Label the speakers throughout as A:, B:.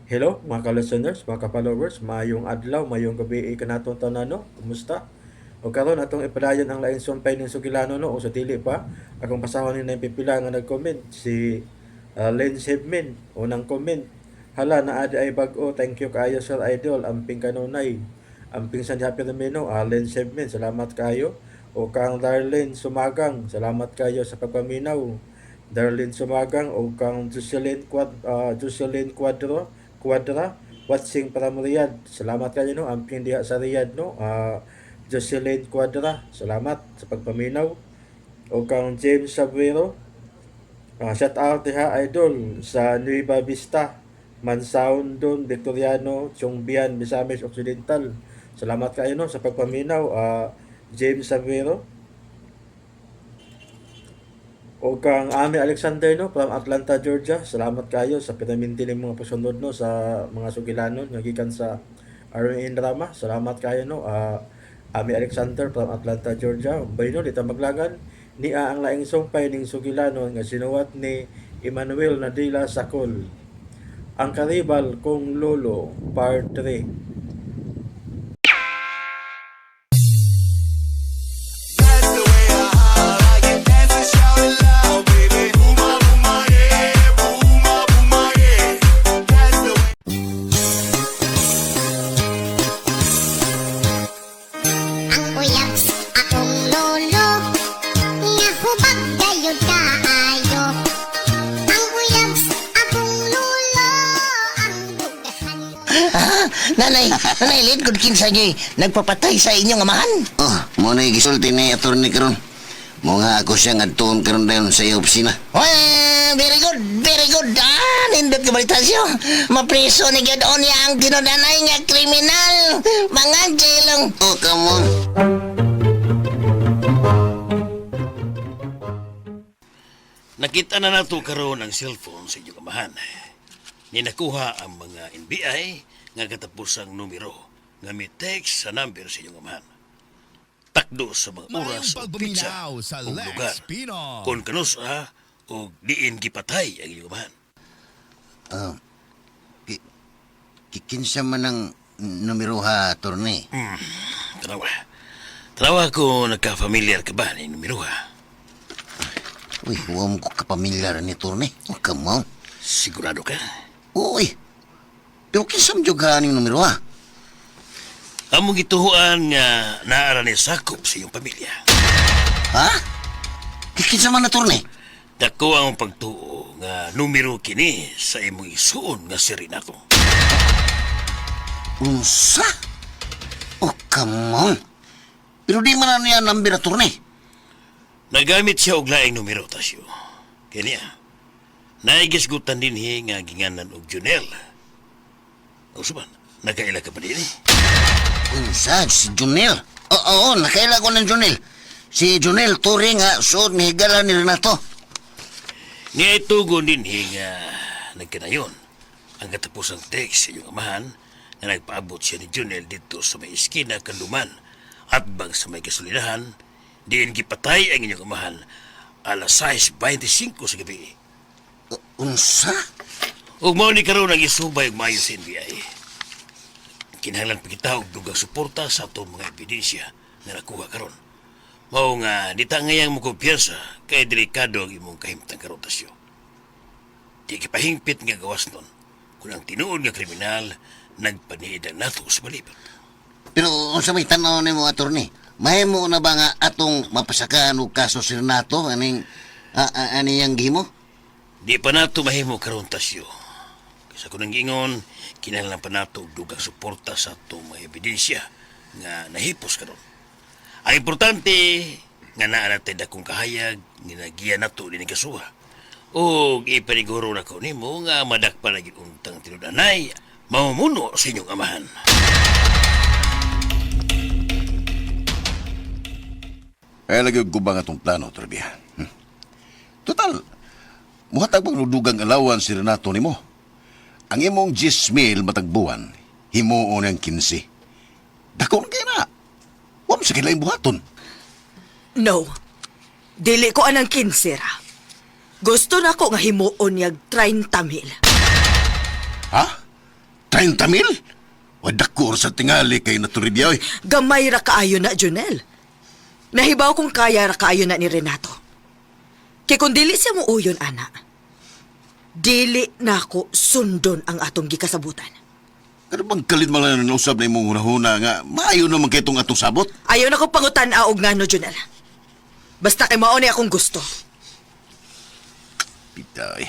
A: Hello mga ka-listeners, mga ka-followers, mayong adlaw, mayong gabi kanatong tanano, kumusta? O karon atong ipadayon ang lain sumpay ning sugilano no o sa dili pa akong pasahon ni na pipila nga nag-comment si Len Sebmin unang comment. Hala na ay bag-o, thank you kaayo sir idol, amping kanunay. Amping sa Happy Ramino, Len Sebmin, salamat kayo. O kang Darlene Sumagang, salamat kayo sa pagpaminaw. Darlene Sumagang o kang Jocelyn Quadra watching from Riyadh. Salamat kayo no, amping diha sa Riyadh no. Jocelyn Quadra, salamat sa pagpaminaw. O kang James Sabuero, shout out diha idol sa Nueva Vista, Mansaon Don, Victoriano, Chongbian, Misamis Occidental. Salamat kayo no sa pagpaminaw, James Sabuero. O kang Ami Alexander no from Atlanta, Georgia. Salamat kayo sa pinaminti ng mga pasunod no sa mga sugilanon nga gikan sa RMN Drama. Salamat kayo no. Ami Alexander from Atlanta, Georgia. Bayno dita maglagan ni ang laing sumpay ning sugilanon nga sinuwat ni Emmanuel Nadila Sakol. Ang karibal kong lolo part 3.
B: That's the way I can dance and shout it loud, baby. Booma, booma, yeah. Booma, booma, yeah. That's the way.
C: Ang uyab akong lolo nga hubag gayud kaayo. Ang uyab akong lolo ang dugahan mo.
D: Nanay, lid good kinsa nyo'y nagpapatay sa inyong amahan.
E: Oh, mo na gisulti ni attorney karon. Mo nga ako siya ngadtuon karon dayon sa iyong opisina.
D: Well, very good, very good. Nindot ka balitasyo. Mapriso ni Gadon niya ang tinodanay nga kriminal. Mga jailong.
E: Oh, come on.
F: Nakita na nato karon ang cellphone sa inyong amahan. Ni nakuha ang mga NBI nga katapusang numero nga may text sa number sa inyong amahan. Takdo sa mga oras o pizza
B: sa
F: o lugar.
B: Pino.
F: Kung kanusa o diin gipatay ang inyong amahan.
E: Kinsa man ang numero ha, attorney.
F: Tanawa. Tanawa ko nagka-familiar ka ba ni numero ha?
E: Uy, huwag mo ko kapamilyar ni attorney. Oh, come on.
F: Sigurado ka?
E: Uy, pero kinsa man jud ha ning numero ha?
F: Among gituhuan nga naara ni sakop sa iyong pamilya.
E: Ha? Kinsa man attorney?
F: Dako ang pagtuo nga numero kini sa imong isuon nga si Renato.
E: Unsa? Oh, come on. Pero di man na niya number attorney.
F: Nagamit siya og laing numero tasyo. Kanya, naigisgutan din nga ginganan og Junel. O suban, nakaila ka pa din eh.
E: Unsa? Si Junel? Oo, nakaila ko ng Junel. Si Junel Turing nga suod ni higala ni Renato.
F: Niya itugon din nga nagkanayon. Ang katapusang text sa iyong amahan na nagpaabot siya ni Junel dito sa may iskina Kanluman at bang sa may kasulinahan, diin gipatay ang inyong amahan alas 6:25 sa gabi.
E: Unsa?
F: Ug mao ni karon ang isubay og maayo sa NBI. Kinahanglan pa kita og dugang suporta sa atong mga ebidensya na nakuha karon. Mao nga dita ngayang mo kumpiyansa kay delikado ang imong kahimtang karotasyon. Di kipahingpit nga gawas nun kung ang tinuod nga kriminal nagpaniidan nato sa balibot.
E: Pero unsa may tanaw nimo attorney? Mahimo na ba nga atong mapasakaan og kaso si Renato aning aniyang gimo?
F: Di pa nato mahimo karon tasyo. Kaysa ko nang ingon, kinahanglan pa nato og dugang suporta sa atong mga ebidensya nga nahipos karon. Ang importante nga naa natin dakong kahayag ginagiya nato din kasuha. O ipaniguro na ko nimo nga madakpa na gyud untang tinudanay mamumuno sa inyong amahan.
G: Kaya lagi gubang atong plano, Trebia. Total, muhatag pagnudugang alawan si Renato nimo. Ang imong 10,000 matagbuan, himuon ang 15. Dakon kaya na. Huwag sa kilaing buhaton.
H: No. Dili ko anang kinsira. Gusto na ko nga himuon yag 30,000.
G: Ha? 30,000? Wadakor sa tingali kay Naturibia, oy.
H: Gamay ra kaayo na, Junel. Nahibaw kung kaya ra kaayo na ni Renato. Kaya kung dili siya mo uyon, ana, dili na ako sundon ang atong gikasabutan.
G: Pero bang kalit man lang nausap na imong hunahuna nga, maayo naman kay itong atong sabot.
H: Ayaw na ko pangutan aog nga no, Junel. Basta kay mao ni akong gusto.
G: Pitay.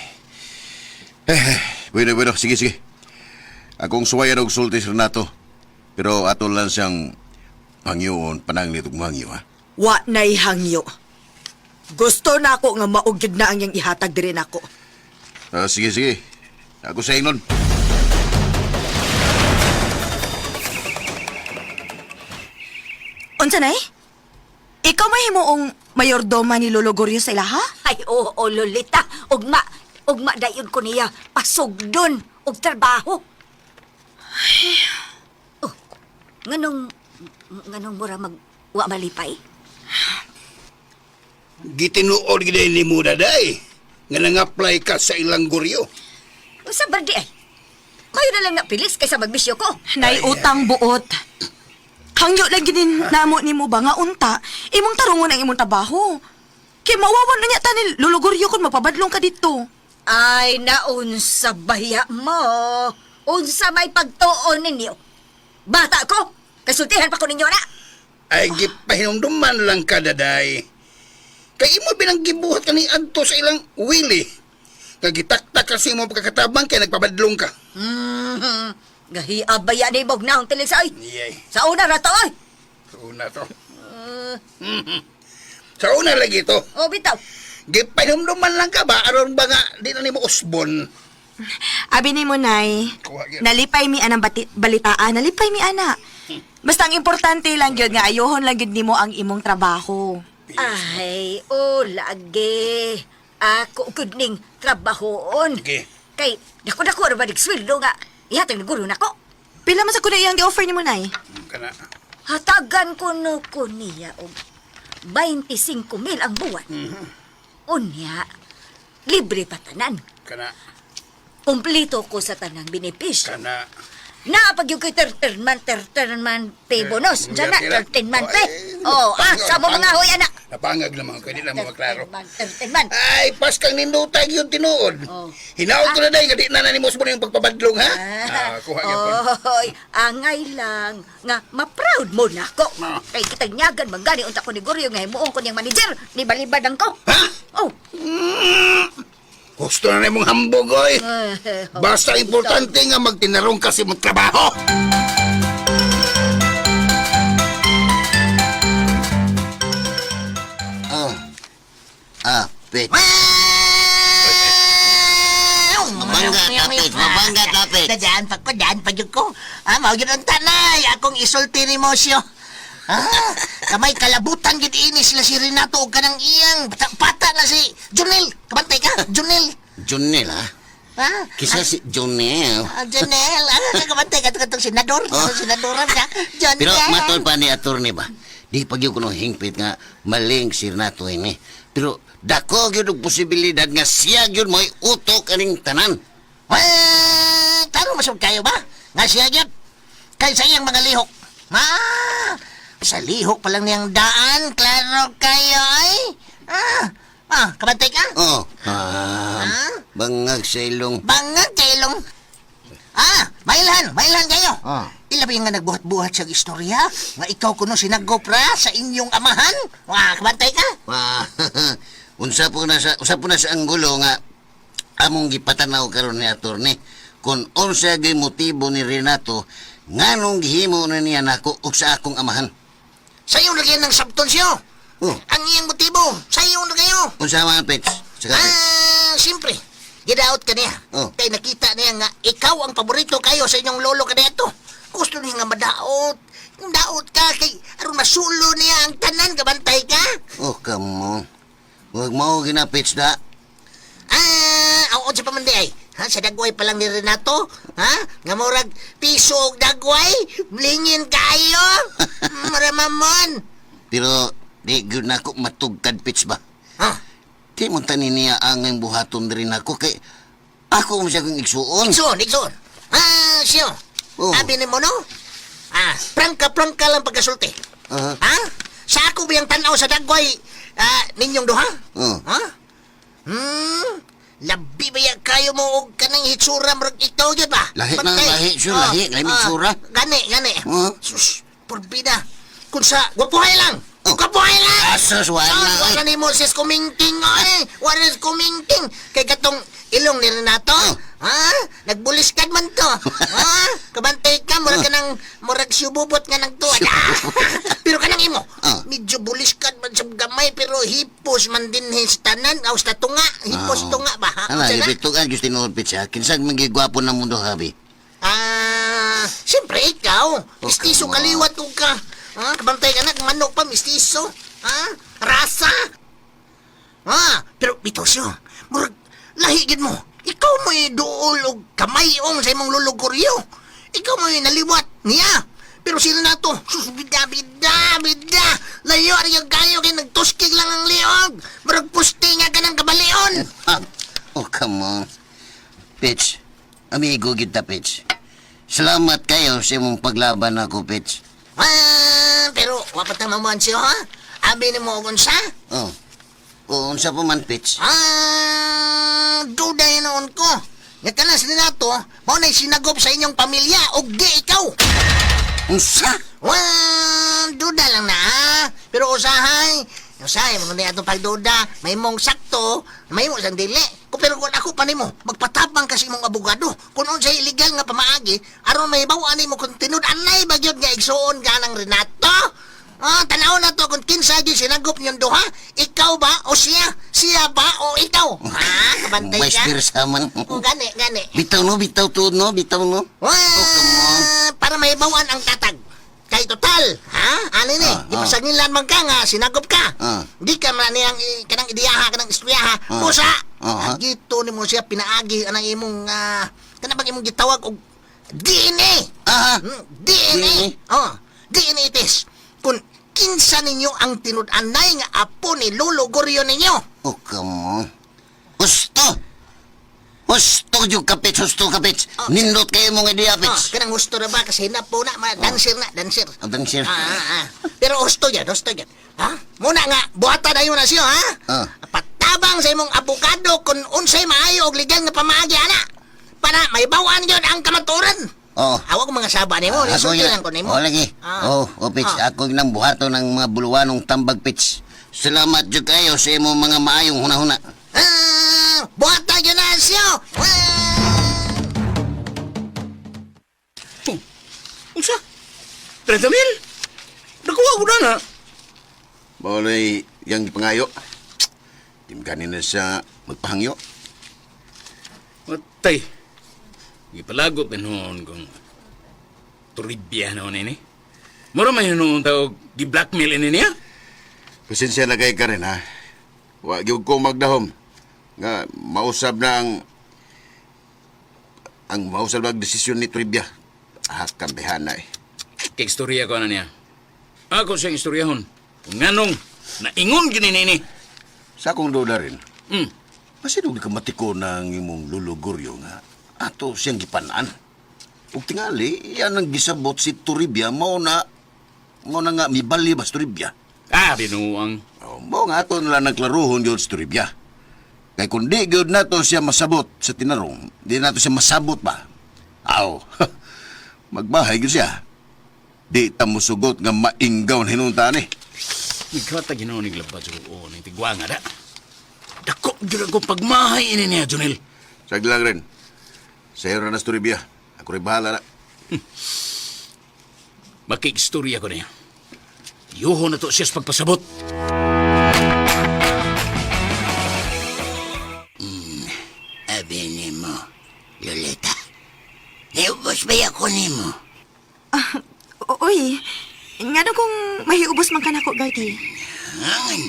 G: Bueno, sige. Akong suwayan og sulti si Renato. Pero ato lang siyang hangyoon, pananglit og mangyo, ha?
H: Wa na'y hangyo. Gusto na ako nga maugid na ang yang ihatag diri nako.
G: Sige. Ako sa ingon.
H: Unsa nay? Ikaw may himuong mayordoma ni Lolo Goryo sa ilaha?
I: Ay, oo, Lolita. Ugma dayon ko niya. Pasugdon. Og trabaho. Oh, nganong mura wa malipay?
J: Gitinuod gid ni mo daday. Nga nang-apply ka sa ilang guryo.
I: Sa bardi ay. Mayo na lang napilis kaysa magbisyo ko.
H: Nay utang buot. Hangyo lang ginin namo nimo ba nga unta, imong tarungon ang imong trabaho. Kay mawawan na niya ta ni Lolo Goryo kung mapabadlong ka dito.
I: Ay, naunsa baya mo. Unsa may pagtuon ninyo. Bata ko. Kasultihan pa ko ninyo na.
J: Ay gipahinumduman lang ka daday. Kay imo binang gibuhat ka ni adto sa ilang willy. Kagitaktak kasi mo pagkakatabang kay nagpabadlong ka.
I: Gahiab baya ni Bog na ang tilig sa ay.
J: Iyay.
I: Sa una ra to ay.
J: Sa una to. Sa una lagi to.
I: O bitaw.
J: Gipahinumduman lang ka ba? Aron ba nga di na nimo usbon?
H: Abi ni mo nay,
J: Kuha gyud.
H: nalipay mi anang balitaan, nalipay mi ana. Basta ang importante lang gyud nga ayohon lang gyud nimo ang imong trabaho.
I: Ay, lagi. Ako kudning trabahoon.
J: Okay.
I: Kay, dako-dako ra ba sweldo nga. Ihatag ni guro nako.
H: Pila man sa kuno iyang gi-offer nimo nay?
J: Kana.
I: Hatagan ko no ko niya og 25,000 ang buwan. Unya, libre pa tanan.
J: Kana.
I: Kumplito ko sa tanang benepisyo.
J: Kana.
I: Napag yung kay 13 man pay bonus. Diyan na, 13 man pay. Sa mo mga huy, anak.
J: Napangag naman ko, di lang mo maklaro.
I: 13 man.
J: Ay, pas kang nindutag yung tinuod.
I: Oh.
J: Hinaot ko na dahil, di na nanimos mo na yung pagpabadlong, ha? Kuha niya po.
I: Oy, angay lang nga ma-proud mo na ako.
J: Ah.
I: Kay kitang nyagan manggani unta ko ni Goryo nga himuong ko niyang manager ni balibadang ko.
J: Ha?
I: Oh.
J: Gusto na mong hambog, oy. Basta importante nga magtinarong kasi mong trabaho.
E: Pit. Mabangga tapit.
D: Daan pa yun ko. Mao yun ang tanay. Akong isulti ni Mosyo. Kamay kalabutan gid ini sila si Renato o kanang iyang pata na si Junel. Kabantay ka, Junel.
E: Junel, ha? Kisa si Junel.
D: Junel, kabantay ka itong senador. Senadoran ka. Junel.
E: Pero matol pa ni attorney ba? Di pag yung kuno hingpit nga maling si Renato ini. Pero dako gyud og posibilidad nga siya gyud mo'y utok aning tanan.
D: Taro masod kayo ba? Nga siya gyud. Kay sa iyang mga lihok. Sa lihok pa lang niyang daan. Klaro kayo ay. Kabantay ka?
E: Bangag sa ilong.
D: Bangag kailong. Mailhan kayo. Ilabi nga nagbuhat-buhat sa istorya nga ikaw kuno sinagopra sa inyong amahan. Kabantay ka?
E: Unsa po na sa anggulo nga among gipatanaw karon ni attorney kung unsa gyud motibo ni Renato nganong gihimo na niya nako ug sa akong amahan.
D: Sa iyo lagyan ng sabton siyo. Ang iyang motibo, sa iyo na kayo.
E: Unsa man pets?
D: Siyempre. Gidaot ka niya. Kay nakita niya nga ikaw ang paborito kayo sa inyong lolo ka dito. Gusto niya nga madaot. Daot ka kay aron masulo niya ang tanan, kabantay ka.
E: Come on. Huwag mo ginapits da.
D: Oo, sa pamandi ay. Sa dagway pa lang ni Renato. Nga murag piso og dagway. Blingin kayo. Maramamon.
E: Pero di gyud nako matugkad pits ba? Di mo tanin niya ang buhaton rin ako kay ako mo siya kong igsuon.
D: Igsoon. Siyo.
E: Oh.
D: Abi ni mo, no? Prangka lang pagkasulti.
E: Aha.
D: Ha? Sa ako biyang tanaw sa dagway ninyong duha?
E: Oh.
D: Ha? Labi ba yan kayo mo og kanang hitsura marag ikaw yun ba?
E: Lahi na,
D: Patay.
E: lahi, sure, lahi hitsura.
D: Gani.
E: Oh.
D: Sus, porbida. Kung sa, wapuhay lang. Kapuhay lang!
E: Asos, wala
D: Wala ni mo sis kumingking, Wala sis kumingking. Kay katong ilong ni Renato. Ha? Nagbuliskad man to. Ha? Kabantay ka, murag ka ng, murag siyububot nga ng tuwad. Pero kanang imo, medyo buliskad man sa gamay, pero hipos man din sa tanan. Aw, sa tunga. Hipos tunga ba? Ha?
E: Ala,
D: Unsa na?
E: ipito ka, gusto tinuod, Pitch, ha? Kinsag magigwapo ng mundo, habi.
D: Siyempre ikaw.
E: Oh,
D: Mistiso
E: come on.
D: kaliwat o ka. Ha? Kabantay ka na, manok pa, mistiso. Ha? Rasa. Pero Bitosyo, murag, lahigid mo. Ikaw mo dool o kamayong sa imong luluguryo. Ikaw mo naliwat niya. Pero sila na to, sus, bida. Layo, yung kayo kay nagtuskig lang ang liog. Murag pusti nga ka ng kabalion.
E: Oh, come on. Pitch, amigo kita, Pitch. Salamat kayo sa imong paglaban ako, Pitch.
D: Pero wapat na mamuhan siya, ha? Abi ni mo kung sa?
E: Oh. O, unsa pa man, Pitch.
D: Duda noon ko. Nga ka na sila to, mo na'y sinagop sa inyong pamilya, o di ikaw.
E: Unsa?
D: Duda lang na, ha? Pero usahay, mo na itong pagduda, may mong sakto, may mong isang dili. Pero kung ako pa nimo, magpatapang kasi mong abogado. Kung unsay illegal nga pamaagi, aron may bawaan mo kung tinud-anay ba yun nga igsuon ka ng Renato? Tanaw na to kung kinsa gyud sinagop niyong duha. Ikaw ba o siya? Siya ba o ikaw? Kabantay
E: Vice
D: ka?
E: versa man.
D: Gani.
E: Bitaw no, bitaw tuod no, bitaw no. come on.
D: Para may bawaan ang tatag. Kay total, ha? Ano ni? Ipasagilan man ka nga, sinagop ka. Di ka man niyang kanang idiyaha, kanang istoryaha. Pusa! Gito ni mo siya pinaagi anang imong, kanang bang imong gitawag og DNA. DNA. DNA test. Kung kinsa ninyo ang tinud-anay nga apo ni Lolo Goryo ninyo.
E: Oh, come on. Gusto yung kapit, Nindot kayo mong ideya, Pitch.
D: Kanang gusto na ba? Kasi na po na, dancer.
E: Abang sir.
D: Pero gusto yan. Ha? Muna nga, buhatan na yun na siya, ha? Patabang sa imong abogado kung unsay maayo og legal nga pamaagi, ana. Para may bawaan yun ang kamaturan. Hawak ko mga saba ni mo, nisulti lang ko ni mo.
E: Lagi. Pitch, ako nang buhato ng mga buluwanong tambag, Pitch. Salamat jud kayo sa imong mga maayong hunahuna.
D: Buhatan yun na siya.
J: Unsa? 30 mil? Nakuha ko na.
G: Balay, yang pangayo. Tim kanina sa magpahangyo.
J: Matay. Gipalagot din noon kung turibya noon ini. Mura may noon tawag gi-blackmail ini niya.
G: Pasensya na kay ka rin, ha? Wa gyud ko magdahom. Nga, mausab na ang mausab na ang desisyon ni Trivia. Kambihan na eh.
J: Kay istorya ko na niya. Ako siyang istoryahon. Kung nganong naingon gininini.
G: Sa akong duda rin,
J: Hmm.
G: masinong di ka matiko ng imong luluguryo nga ato siyang gipanaan. Ug tingali, yan ang gisabot si Toribia, mao na nga mibali ba si Toribia.
J: Binuang.
G: Mao nga ato nila nagklaruhon yun si Toribia. Kaya kung di gyud nato siya masabot sa tinarong, di nato siya masabot ba? Magbahay gyud siya. Di ta musugot nga mainggaw na hinuntaan eh.
J: Nagkata ginawa ni Glabad sa oo, ng tigwa nga da. Dako, dyan ako pagmahay ini niya, Jonel.
G: Saglang rin. Sa'yo na si Toribia. Ako rin bahala na.
J: Makikistorya ko niya. Yuho na to siya sa pagpasabot.
E: Abi ni mo, Lolita. Naubos ba ako ni mo?
H: Uy, nga na kung mahiubos man ka na ko, Garty.
E: Hangan.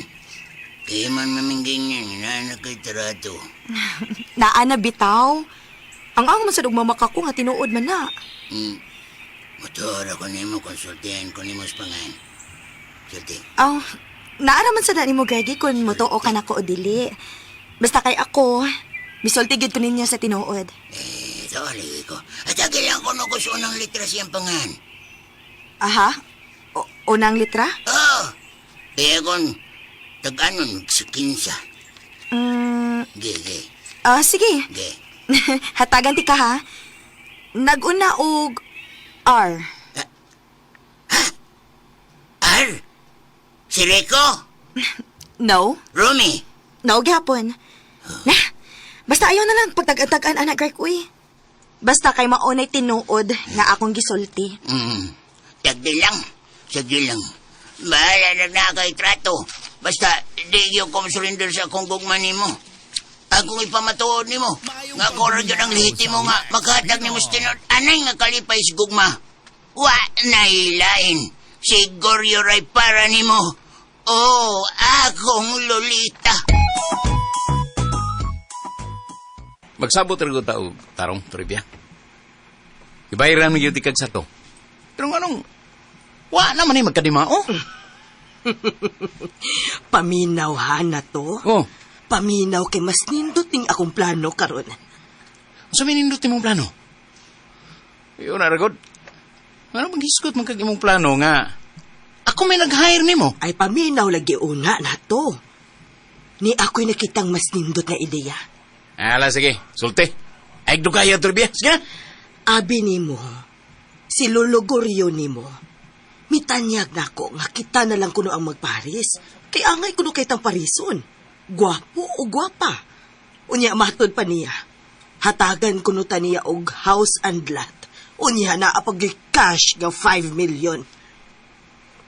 E: Kaya man mamingging niya, nana kay Tarato.
H: Naana bitaw. Ang masadog mamaka ko nga tinuod man na.
E: Motora ko ni mo, konsultihan ko ni mo sa pangan. Sulti.
H: Naaraman sa dani mo, Garty, kung motoo ka na ko o dili. Basta kay ako, misulti gyud ko ninyo sa tinuod.
E: Sorry ko. At agilan ko
D: mo ko sa unang litra siyang pangan.
H: Aha? Unang litra?
D: Oh, kaya kung tag-anon sa kinsa. Ge.
H: Sige.
D: Ge.
H: Hatagan ti ka ha. Naguna og R.
D: R? Si Rico?
H: No?
D: Romy?
H: No, gihapon. Na, basta ayaw na lang pagtag-tagan, anak Greg, uy. Basta kay maunay tinuod nga akong gisulti.
D: Sagdi lang. Bahala na kay trato. Basta, di yung kumsurinder sa akong gugman ni mo. Akong ipamatuod ni mo. Nga korag yun ang lihiti mo nga. Makahatag ni mo stinod. Anay nga kalipay si gugma. Wa nahilain. Siguro ray para ni mo. Oh, akong lolita.
K: Magsabot rin ko tao, tarong, trivia. Ibayaran mo yung tikag sa to. Pero anong, wa naman yung magkadimao.
H: Paminaw ha na to.
K: Oh,
H: Paminaw kay mas ninduting akong plano karon.
K: sa minindot mong plano? Yun na, Ragod. Ano mag-hiskot man kag imong plano nga? Ako may nag-hire ni mo.
H: Ay paminaw lagi una na to. Ni ako'y nakitang mas nindot na ideya.
K: Ala, sige, sulti. Ay, kaya trivia. Sige na.
H: Abi nimo, si Lolo Goryo nimo, mitanyag na ko nga kita na lang kuno ang magparis. Kay angay kuno kay tang parison. Gwapo o gwapa. Unya matod pa niya. Hatagan kuno ta niya og house and lot. Unya na apag cash nga 5 million.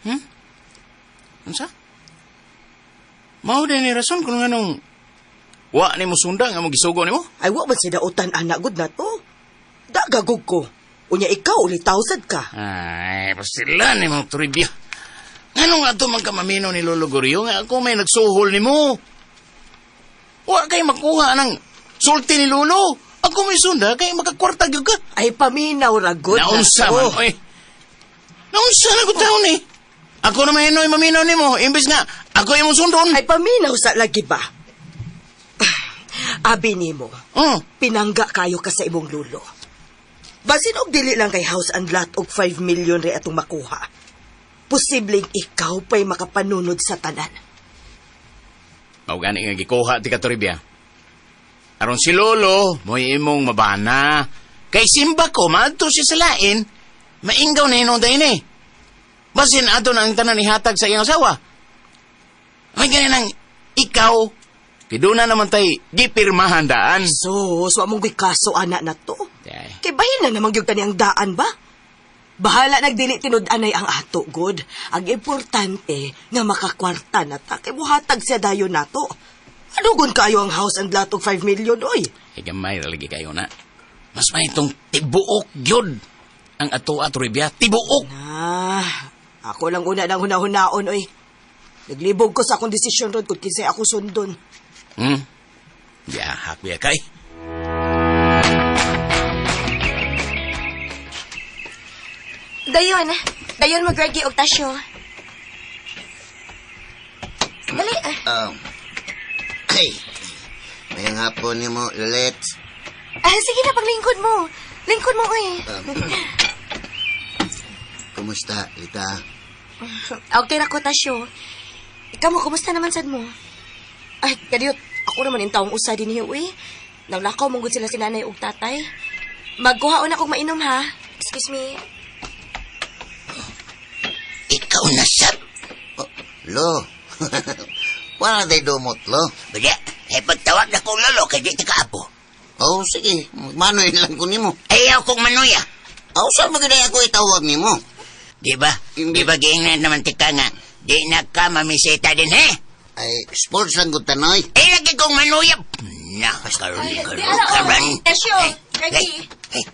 K: Ano sa? Mao din ni rason kung anong wa ni mo sunda nga mo gisugo ni mo?
H: Ay wa man sa dautan anak gud na to. Dagagog ko. Unya ikaw uli 1,000 ka.
K: Ay, pastila ni mo trivia. Ano nga ito magkamamino ni Lolo Goryo nga ako may nagsuhol ni mo? Wa kay makuha ng sulti ni Lolo. Ako may sunda kay makakwarta gyud ka.
H: Ay paminaw ra gud na
K: Naunsa
H: to.
K: man, oy. Naunsa na ko taon eh. Ako na mahinoy maminaw ni mo. Imbis nga, ako yung sundon.
H: Ay paminaw sa lagi ba? Abi nimo.
K: Oh,
H: Pinangga kayo ka sa imong lulo. Basin og dili lang kay house and lot og 5 million re atong makuha. Posibleng ikaw pa'y makapanunod sa tanan.
K: mao gani nga gikuha ti katoribya. Aron si Lolo, mo'y imong mabana. Kay simba ko, maadto siya sa lain, mainggaw na hinong dahin eh. Basin ato na ang tanan ihatag sa iyang asawa. May ganyan ikaw, kiduna naman tay gipirmahan daan.
H: So among kaso anak na to.
K: Ay,
H: Kay bahin na namang yung kaniyang daan ba? Bahala nagdili tinud-anay ang ato, good. Ang importante nga makakwarta na ta. Kay buhatag siya dayo na to. Anugon kayo ang house and lot og 5 million, oy.
K: gamay lagi kayo na. Mas may itong tibuok gyud ang ato ribya. Tibuok!
H: Ako lang una ng hunaon, oy. Naglibog ko sa akong desisyon ron kung kinsay ako sundon.
K: Yahak biya kay.
L: Dayon mag-ready og tasyo. Dali.
E: Ay, ngayong hapon niyo mo, Lilet.
L: Sige na, paglingkod mo. Lingkod mo, oy.
E: Kumusta, Lita?
L: Okay na ko, tasyo. Ikaw mo, kumusta naman sad mo? Ay, kadiyot, ako naman yung taong usa din niyo, uy. Naglakaw mong sila si nanay ug tatay. Magkuhaon akong mainom, ha? Excuse me.
D: Ikaw na sab.
E: Lo, wala tayo dumot, Lo.
D: Bada, pagtawag na kong lolo kay di ka apo.
E: Oh, sige, manoy lang ko nimo.
D: Ayaw kong manuya.
E: Oh, saan maganda ako itawag nimo?
D: Di ba? Di ba gingnan naman tika nga? Di na ka mamisita din, he?
E: Ay, sports lang ko tanoy.
D: Lagi kong manuya. Karon.
L: Tasyo, ready.
D: Hey.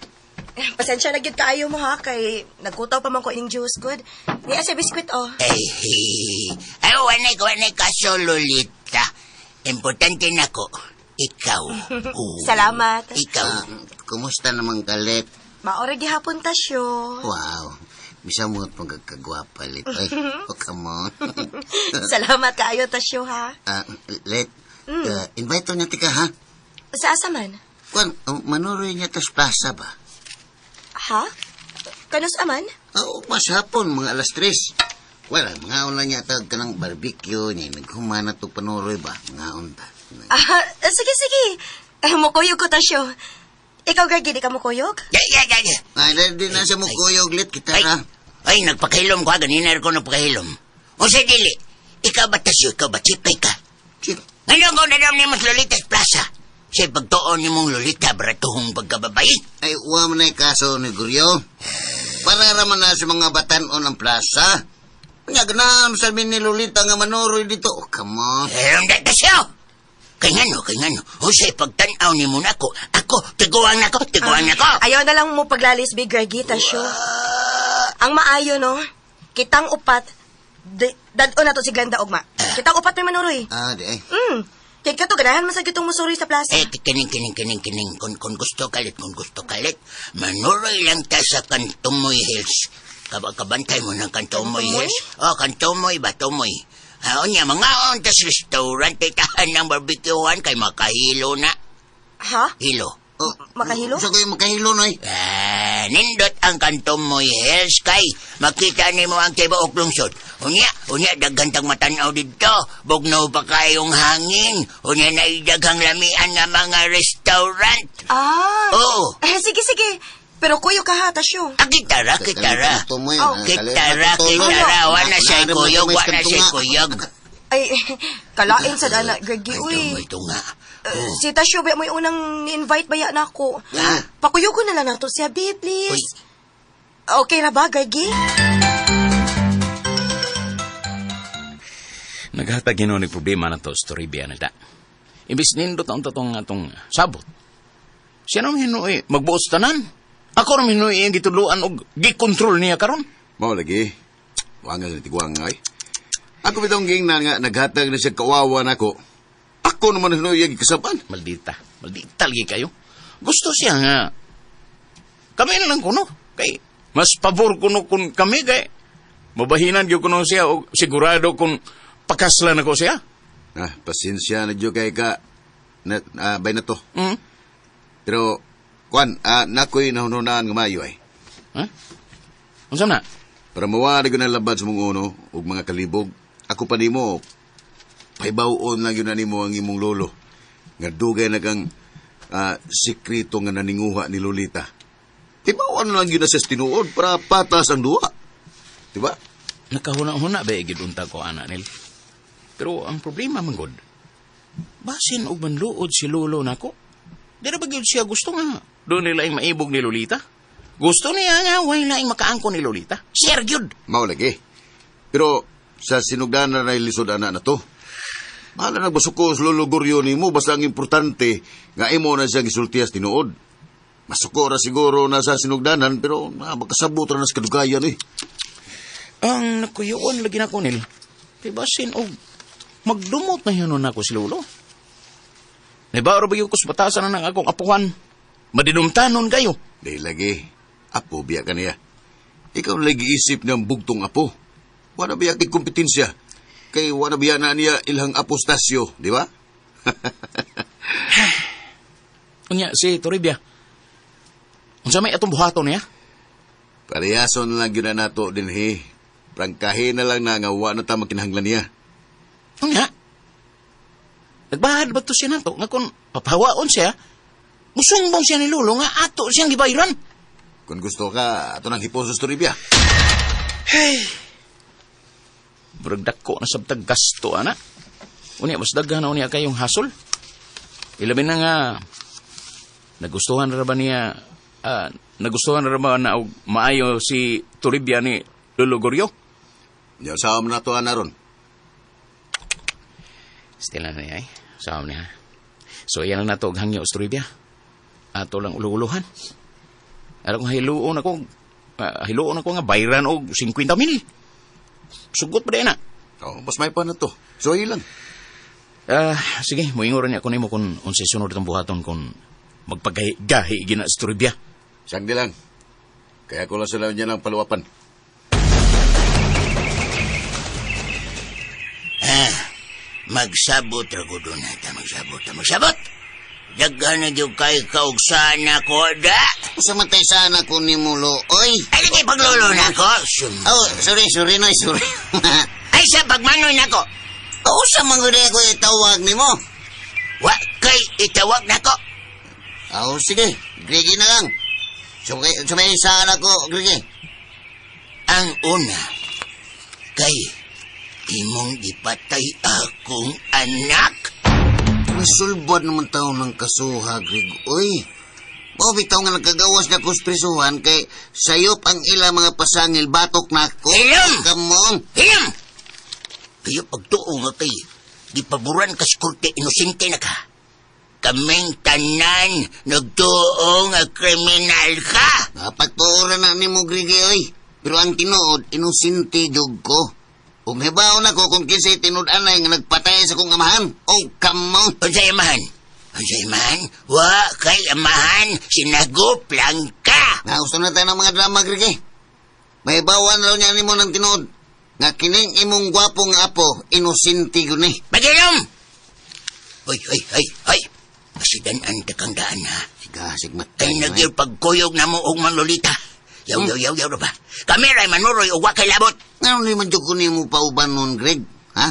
L: Pasensya na gyud kaayo mo, ha? Kay nagkutaw pa man ko ining juice, good. Niya sa biskwit, oh.
D: Ay, wanay ka sololita. Importante na ko. Ikaw.
L: Salamat.
D: Ikaw.
E: Kumusta naman kalit?
L: Maora gihapon, Tasyo.
E: Wow, bisa mo itong kagwapa, Lit. Ay, oh, come on.
L: Salamat kaayo, Tasyo, ha?
E: Lit, invite niya tika, ha?
L: Sa asa man?
E: Kwan, manuroy niya tas plaza ba?
L: Ha? Kanus aman?
E: Oo, mas hapon, mga alas 3. Wala, mga on lang yata ka ng barbecue niya. Naghumana to panuroy ba? Mga on ta.
L: Sige. Mukuyog ko tasyo. Ikaw, Greg, di ka mukuyog?
F: Ya.
E: Ay, di na sa mukuyog lit kita
F: Ay,
E: na.
F: ay, nagpakahilom ko. Ganina ko nagpakahilom. O sa dili, ikaw ba tasyo? Ikaw ba chipay ka? Ngayon ko na daw ni mas Lolitas Plaza. Sa'y pagtuon ni mong Lolita, baratuhong pagkababayi.
E: Ay, uwa mo na yung kaso ni Guryo. Para raman na sa mga batanon ng plaza. Kanya, ganahan sabi ni Lolita nga manuroy dito. Oh, come on.
F: Hindi tasyo. Kaya nga. O sa'y pagtanaw ni mo na ako. Tiguan na ko.
L: Ayaw na lang mo paglalis, Big Greggy, tasyo. Ang maayo, no? Kitang upat, dad-o na to si Glenda Ogma. Kitang upat may manuroy.
E: Di ay.
L: Kaya ka to, ganahan masagit itong musuri sa plaza.
F: Kining. Kung gusto kalit. Manuroy lang ta sa Kantumoy Hills. Kabantay mo ng Kantumoy Hills. Kantumoy ba? Tumoy. Niya, mga ontas restaurant, tahan ng barbecuehan kay makahilo na.
L: Ha?
F: Hilo.
L: Makahilo?
E: Gusto kayo makahilo na eh.
F: Nindot ang Kantumoy Hills kay makita ni mo ang tibaok lungsod. Unya, daghantang matanaw dito. Bugnaw pa kayong hangin. Unya na idaghang lamian nga mga restaurant. Oo.
L: Sige. Pero kuyo ka ha, tasyo.
F: Kitara. Kitara. Wana siya'y kuyog.
L: Ay, kalain sa dana, Greggy, uy.
F: Ito nga.
L: Si Tasyo, ba mo yung unang ni-invite baya na ako. Pakuyugo na lang nato siya, babe, please. Okay na ba, Greggy?
K: Naghatag yun ni problema na to, story biya na da. Imbis nindot ang tatong atong sabot. Siya naman hinuwi, magbuos tanan. Ako naman hinuwi yung gituluan o gikontrol niya karon.
G: Mao lagi. Wangan na tiguang ay. Ako bitong gingnan nga naghatag na siya kawawa na ko. Ako naman hinuwi yung kasaban.
K: Maldita lagi kayo. Gusto siya nga. Kami na lang kuno. Kay, mas pabor kuno kun kami kay. Mabahinan yung kuno siya o sigurado kung pakaslan ako siya.
G: Pasensya na dyo kay ka. Bay na to.
K: Hmm?
G: Pero, Kwan, nako'y nahununan ng mayo ay.
K: Ang na?
G: Para mawari ko na labad sa mong uno, ug mga kalibog, ako pa ni mo, paibawon lang yun na ni mo ang imong lolo. Nga dugay na kang sikrito nga naninguha ni Lolita. Ibawon lang yun na sa tinuod para patas ang duwa. Diba?
K: Nakahuna-huna ba igidunta ko, anak nil? Pero ang problema, manggod, basin og manluod si lolo nako. Di na ba yun siya gusto nga doon nila yung maibog ni Lolita? Gusto niya nga wala yung makaangko ni Lolita. Sir, yun!
G: Mao lagi. Pero sa sinugdanan na ilisod ana na to, mahala nagbasuko sa lolo Goryo ni mo, basta ang importante nga imo na siya gisultiyas tinuod. Masuko ra siguro na sa sinugdanan, pero makasabot ra na sa kadugayan eh.
K: Ang nakuyuan lagi na ko nil, basin og magdumot na yun ako si lolo. Naibaro ba yung kusbatasan na ng akong apuhan? Madinumtanon kayo.
G: Dahil lagi, apo biya ka niya. Ikaw lagi isip ng bugtong apo. Wala biya kay kompetensya. Kay wala biya na niya ilang apostasyo, di ba?
K: Unya, si Toribia. Unsa may atong buhaton niya?
G: Pariyason lang yun na nato din he. Prangkahin na lang na nga wala na ta makinahanglan niya.
K: Unya? Nagbahad ba to siya nato? Nga kung papawaon siya, musumbong siya ni Lolo nga ato siyang gibayran.
G: Kung gusto ka, ato nang hipon sa Toribia.
K: Hey! Bragdak ko na sabtag gasto, anak. Unya, mas daghan na unya kayong hasol. Ilabi na nga, nagustuhan na ba niya, nagustuhan na ba na maayo si Toribia ni Lolo Goryo?
G: Diyan sa na to, anaron.
K: Still na niya eh. Saan niya. So, yan lang na to, hangyo sa Toribia. Ato lang ulu-uluhan. Alam ko, hiluon ako nga, bayran o 50,000. Sugot pa rin na.
G: Mas may pa na to. So, ilang.
K: Sige, muingoran niya ako na mo kung unsay sunod itong buhaton kung magpagahi gina sa Toribia.
G: Siyang di lang. Kaya ko lang sila niya ng paluwapan.
F: Magsabot rago doon natin. Magsabot.
K: Daghan na yung kay kaugsan ako, da.
E: Sa matay sana ko ni Mulo, oy.
K: Ay, kay paglolo na ako.
E: Oh, sorry, Noy, sorry.
K: Ay, sa pagmanoy na ako.
E: Oo, sa mga ko itawag ni mo.
K: Wa kay itawag na ko.
E: Oh, sige, Gregi na lang. Sumay sana ko, Gregi.
K: Ang una, kay imong ipatay akong anak.
E: Masulbad naman tao ng kasuha, Greg. Uy, bitaw nga nagkagawas na kusprisuhan kay sayop ang ila mga pasangil batok na ko.
K: Hilam!
E: Kamong!
K: Hilam! Kaya pagtuo nga kay, di paboran ka sa korte, inosente na ka. Kaming tanan, nagtuo nga kriminal ka.
E: Napagtuoran na ni mo, Greg, oy. Pero ang tinuod, inusinti jug ko. Kung hibaw na ko kung kinsay tinud-anay nga nagpatay sa kong amahan. Oh, kamong!
K: Unsay amahan? Unsay amahan? Wa kay amahan, sinagop lang ka.
E: Gusto na tayo ng mga drama, Greg. May bawan raw niya ni mo ng tinuod. Nga kining imong gwapong apo, inusinti ko ni.
K: Magilom! Ay! Masidan-an takang daan, ha?
E: Sigasig
K: Ay
E: matay.
K: nagyo pagkuyog na mo og manlolita. Yaw na ba? Kamiray manuroy o wakay labot.
E: Nga naman dyan ko ni mo pauban nun, Greg. Ha?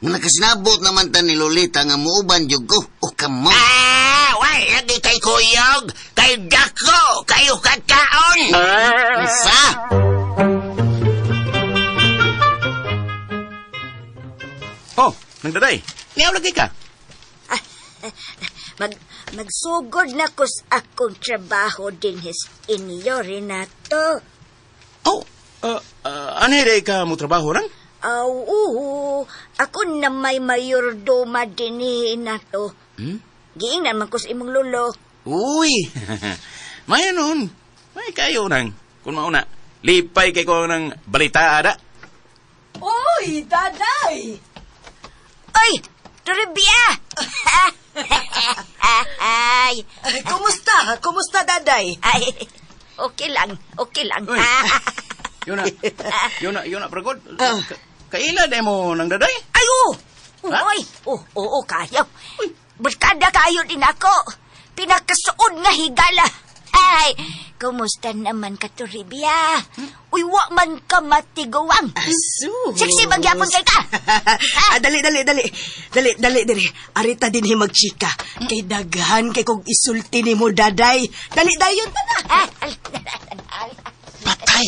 E: Nga nakasinabot naman ta ni Lolita nga muuban dyan ko. O kamong.
K: Wala lagi kay kuyog. Kay dako. Kayo kakaon.
E: Sa?
K: Oh, nagdaday. Ngaw lagi ka.
I: Magsugod na ko sa akong trabaho din inyo, Renato.
K: Oh, anay ka mo trabaho lang?
I: Oo, ako na may mayordoma din Renato. Giingnan man ko sa imong lolo.
K: Uy, may nun. May kayo nang. Kung mauna, lipay kay ko ng balita ada.
H: Oy, daday!
I: Oy, Toribia! Ay,
H: Kumusta? Kumusta, daday?
I: ay, okay lang.
K: Uy. Yun na, pragod. Kaila na mo nang daday?
I: Ay,
K: Ha?
I: Uy, oo, kayo. Barkada kayo din ako. Pinakasuod nga higala. Ay, kumusta naman ka, Toribia? Uy, wa man ka matigawang.
H: Asus!
I: Siksi magyapon kay ka.
H: Dali. Arita din magchika. Kay daghan kay kong isulti ni mo, daday. Dali, dayon ta na.
K: Patay.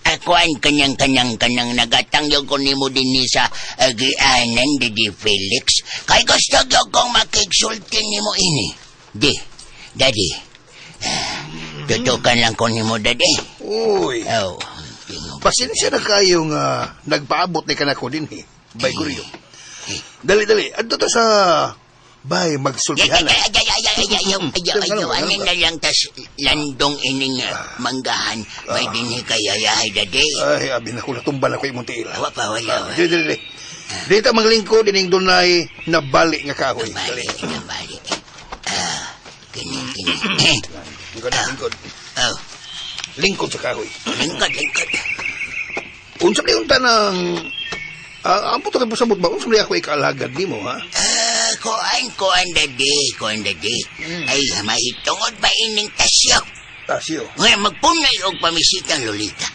K: Ako ang kanyang nagatangyo ko ni mo din ni sa agianan di Felix. Kay gusto kong makiksulti ni mo ini. Daddy. Tutukan lang ko ni mo, Daddy.
J: Uy,
K: Oh.
J: pasensya na kayo nga nagpaabot ni kanako din eh. Bay Guryo. Dali. Adto to sa bay magsultihan.
K: Ayaw. Ano na lang tas landong ining manggahan. May dinhi kayayahay, Daddy.
J: Ay, abi na ko natumbal ako imong tiil.
K: Wala.
J: Dili. Dito maglingkod ining dunay nabali nga kahoy.
K: Nabali. Kini.
J: Lingkod.
K: Oh.
J: Lingkod sa kahoy.
K: Lingkod.
J: Unsa ni unta ng ampo to kay pasabot ba? Unsa ni ako ikaalagad nimo, ha?
K: Kuan, Daddy. Ay, mahitungod ba ining tasyo?
J: Tasyo.
K: Ngayon, magpunay og pamisitang Lolita.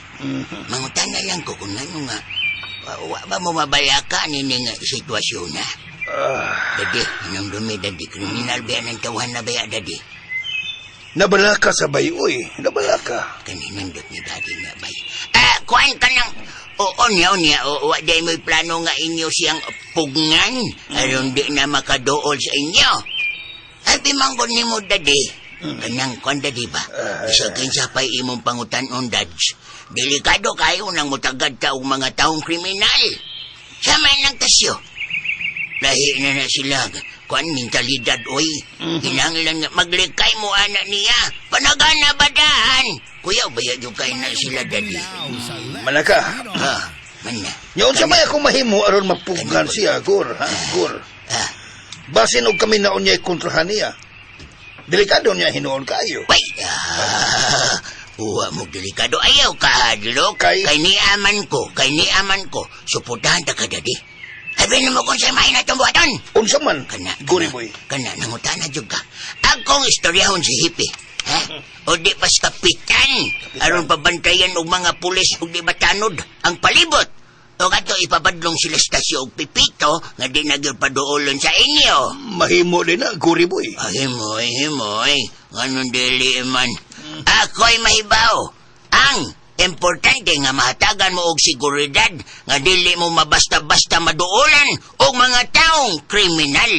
K: Mangutan na lang ko kung ano nga. Wa ba mo mabalaka nining sitwasyon na? Daddy, anong dumi, Daddy? Kriminal ba yan ang tawahan na ba, Daddy?
J: Nabalaka sa bay, uy. Nabalaka.
K: Kaninandot ni Daddy nga ba? Kuan ka ng... Onya. Wa day mo'y plano nga inyo siyang pugngan. Aron di na makadool sa inyo. Ay, bimanggon ni mo, Daddy. Kanang kuan, Daddy ba? Isa kinsapay imong pangutan-on, Dads. Delikado kayo nang mutagad ka og mga taong kriminal. Sama ng tasyo. Lahi na sila. Kuan mentalidad, oy. Kinanglan nga maglikay mo anak niya. Panagana badaan. Kuya, bayad yung kain na sila, Daddy.
J: Manaka.
K: Mana.
J: Nyon sa may ako mahimo aron mapugan siya, Gur, ha? Gur. Basin og kami naon niya kontrahan niya. Delikado niya hinuon kayo.
K: Wait. Uwa mo delikado. Ayaw ka, hadlok.
J: Kay-
K: Kay niaman ko. Suportahan ta ka, daddy. Sabihin mo kung sa'yo na itong buhaton.
J: Unsa man, Guri Boy.
K: Kana, nangutan na dyan ka. Akong istoryahon si Hippie. Ha? O di pas kapitan. Aron pabantayan og mga pulis ug di batanod ang palibot. O kato ipapadlong sila stasyo og pipito nga di nagypaduolon sa inyo.
J: Mahimo din na, Guri Boy.
K: Himoy. Ganun dili man. Ako'y mahibaw. Ang importante nga mahatagan mo og seguridad nga dili mo mabasta-basta maduolan og mga taong kriminal.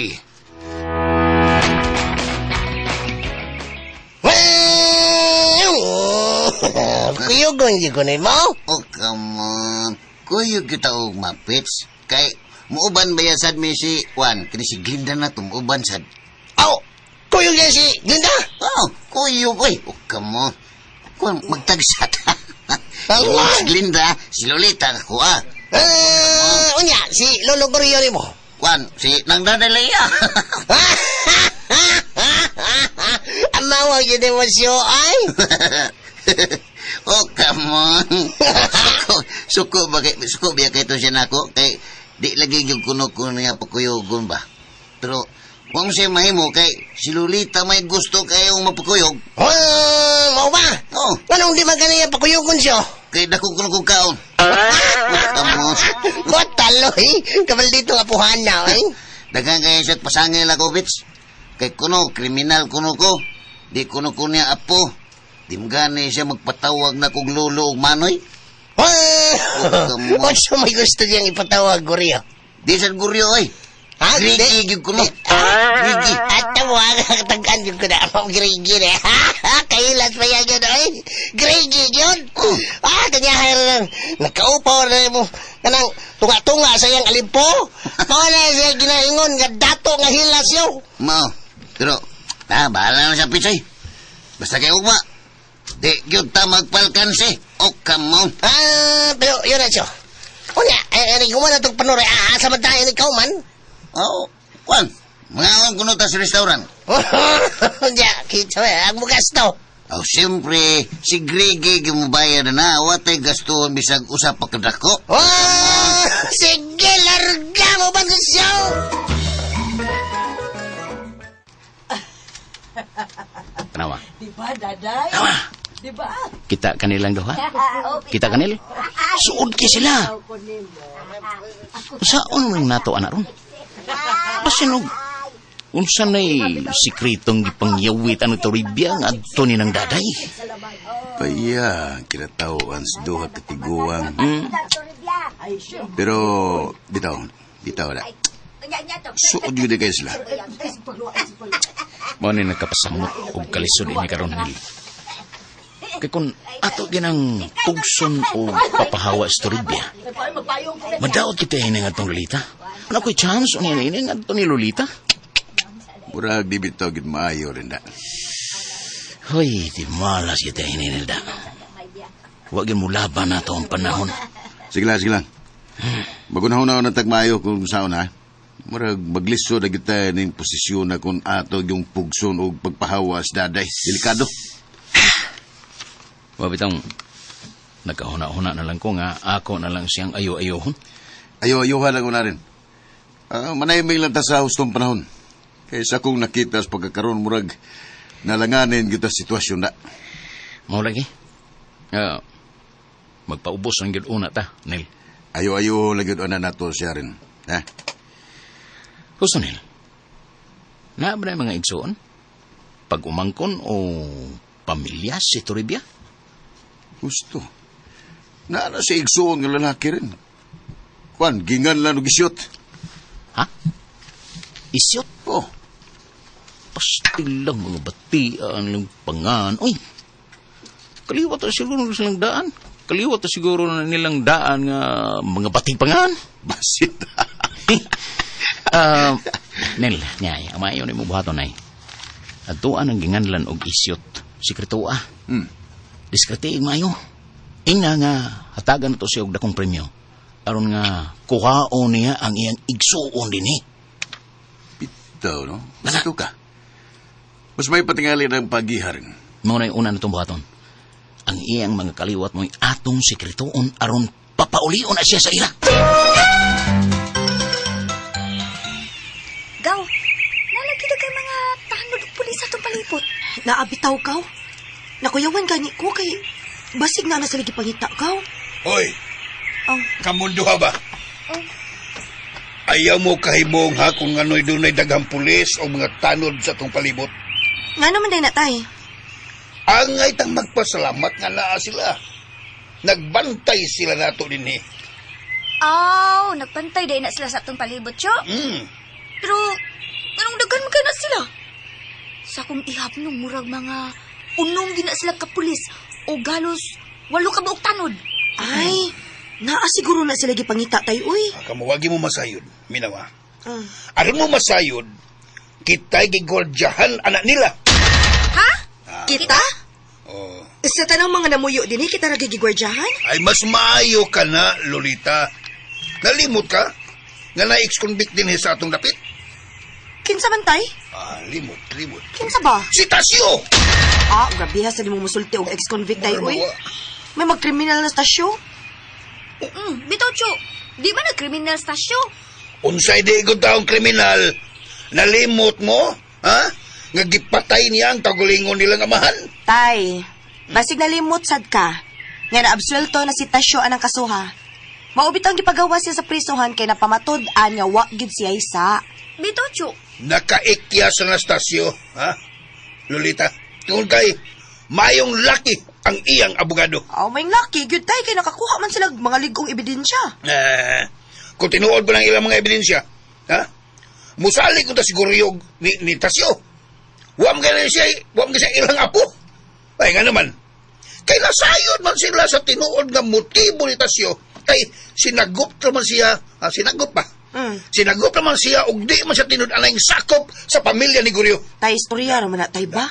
E: Kuyugon di ko mo? Oh, come on. Kuyog kita og mapits. Kay, muuban ba yan sad mi si Juan? Kini si Glinda na tumuban sad.
D: Oh, kuyog yan si Glinda.
E: Oh, kuyog, oy. Oh, come on. Kung magtagsat.
D: Tama.
E: Si Glinda, si Lolita, ako
D: Unya, si Lolo Gorio ni mo.
E: Juan, si Nang Dadalaya.
D: Amawa yun mo siyo ay.
E: Oh, come on. Suko ba kay to siya nako? Kay, di lagi yung kuno-kuno niya pakuyugon ba? Pero, huwag mo siya mahimo kay si Lolita may gusto kayong mapakuyog.
D: Mau ba?
E: Oh,
D: Anong di man kanaya pakuyugon siyo?
E: kay dako kuno kong kaon. Oh, come on.
D: What taloy? Kabal dito nga puhana ay.
E: Daghang kaya siya't pasangil ako, bitch. Kay kuno, kriminal kuno ko. Di kuno niya apo. Di gani siya magpatawag na kong lolo o manoy.
D: What sa may gusto niyang ipatawag, Gorio?
E: Di siya guryo, oy.
D: Ha?
E: Grigi, gyud kuno. Grigi.
D: At tawag ang katagaan yung ko na ang Grigi na. Kailas pa yan yun, ay. Grigi yun. Kanyahan lang. Nagkaupaw na mo. Kanang tunga-tunga sa iyang alimpo. Kung na siya ginaingon, nga dato nga hilas yun.
E: Mao. Pero, bahala na siya, Pichay. Basta kayo ugma. Di gyud ta magpalkansi. Oh, come on.
D: Pero yun na siya. Unya, ko na itong panuray. Samantayan ikaw man.
E: Oh, Juan. Mga kuno ta sa restaurant.
D: Unya, kita ang bukas to.
E: Oh, siyempre, si Grigi gumubayad na. Watay gastuhan bisag usap pa kadako.
D: Sige, larga mo ba sa siya?
K: Tanawa.
L: Diba, daday?
K: Tama.
L: Diba?
K: Kita kanilang duha? Kita kanil? Suod ki sila. Saan mo yung nato, anak ron? Pasinog. Unsa na'y sikretong gipangyawit ano toribya nga adto ni ng daday?
G: Paya, kinatawaan sa duha katiguang. Pero, bitaw na. Suod yun kayo sila.
K: Mo ni nagkapasamot og kalisod ini karon nil. Kay kun ato ginang pugson o papahawa sa toribya. Madaot kita ini nga tong Lolita. Ano ko'y chance o ini nga to ni Lolita?
G: Murag di bitaw gid maayo rin da.
K: Hoy, di malas kita ini nilda. Huwag yun mo laban na to ang panahon.
G: Sige lang. Magunahon na ng tagmayo kung saan na. Murag magliso na kita ng posisyon na kung ato yung pugson o pagpahawa sa daday. Delikado.
K: Wabitang, nagkahuna-huna na lang ko nga ako na lang siyang ayo-ayohon.
G: Ayo-ayohan lang ko na rin. Manayamig lang ta sa hustong panahon. Kaysa kung nakita sa pagkakaroon murag nalanganin kita sitwasyon na.
K: Mau lagi? Magpaubos ang gid-una ta, Nel.
G: Ayo-ayo lagi doon na nato siya rin. Ha?
K: Gusto, Nel? Na ba na mga igsoon? Pag-umangkon o pamilya si Toribia?
G: Gusto. Na si igsoon ng lalaki rin. Kwan, gingan lang og isyot.
K: Ha? Isyot?
G: Oh.
K: Pastil lang mga batian ng pangan. Uy! Kaliwat na siguro silang daan. Kaliwat na siguro na nilang daan nga mga bating pangan.
G: Basit.
K: Nel, nyay, amayo ni mo buhaton ay. Atuan ang ginganlan og isyot. Sikretua. Diskrete mayo. Ina nga hatagan na to siya og dakong premyo. Aron nga kuhaon niya ang iyang igsuon din eh.
G: Bitaw, no? Basta ka. Mas may patingali ng paghiharin.
K: Mao na yung una na itong buhaton. ang iyang mga kaliwat mo'y atong sekretoon aron papaulion na siya sa ila.
I: Gaw, nalagi na kay mga tanod o pulis atong palipot.
L: Naabitaw kaw. Nakuyawan gani ko kay basig na sila gipangita kaw.
J: Hoy,
L: Ang
J: kamunduha ba? Ayaw mo kahibong ha kung ano'y dunay daghang pulis o mga tanod sa tong palibot.
L: nga naman day na tay.
J: Angay tang magpasalamat nga naa sila. Nagbantay sila nato din eh.
I: Aw, nagpantay day na sila sa atong palibot, Cho. Pero, anong dagan mo na sila? Sa akong ihapnong murag mga unong gina sila ka pulis o galos 8 ka buok tanod.
L: Ay, naa siguro na sila gipangita tay uy.
J: Kamuwagi mo masayod, minawa. Aron mo masayod, kita'y gigwardyahan anak nila.
L: Kita?
J: Oh.
L: Sa tanang mga namuyo din kita nagigigwardyahan?
J: Ay, mas maayo ka na, Lolita. Nalimot ka? Nga na-ex-convict din sa atong dapit?
L: Kinsa man tay?
J: Limot.
L: Kinsa ba?
J: Si Tasyo!
L: Grabe ha sa limong musulti og ex-convict tay uy. May magkriminal na stasyo?
I: Bitaw, Cho. Di ba nag-criminal stasyo?
J: Unsay di ko taong kriminal, nalimot mo, ha? Nga gipatay niya ang tagulingon nilang amahan.
L: Tay, basig nalimot sad ka. Nga naabsuelto na si Tasyo anang kasuha. Maubitang gipagawa siya sa prisohan kay napamatod-an nga wa gid siya isa.
I: Bitaw, Cho.
J: Nakaikya sa Anastasio, ha? Lolita, tungkol kay mayong laki ang iyang abogado.
L: May lucky, good tay kay nakakuha man sila mga ligong ebidensya.
J: Kung tinuod ko lang ilang mga ebidensya, ha? Musali ko ta siguro yung ni Tasyo. Huwag ka siya ilang apo. Ay nga naman, kay nasayod man sila sa tinuod nga motibo ni Tasyo, kay sinagop naman siya, sinagop pa. Sinagop naman siya ug di man siya tinud-anay sakop sa pamilya ni Guryo.
L: Tay, istorya naman na tay ba?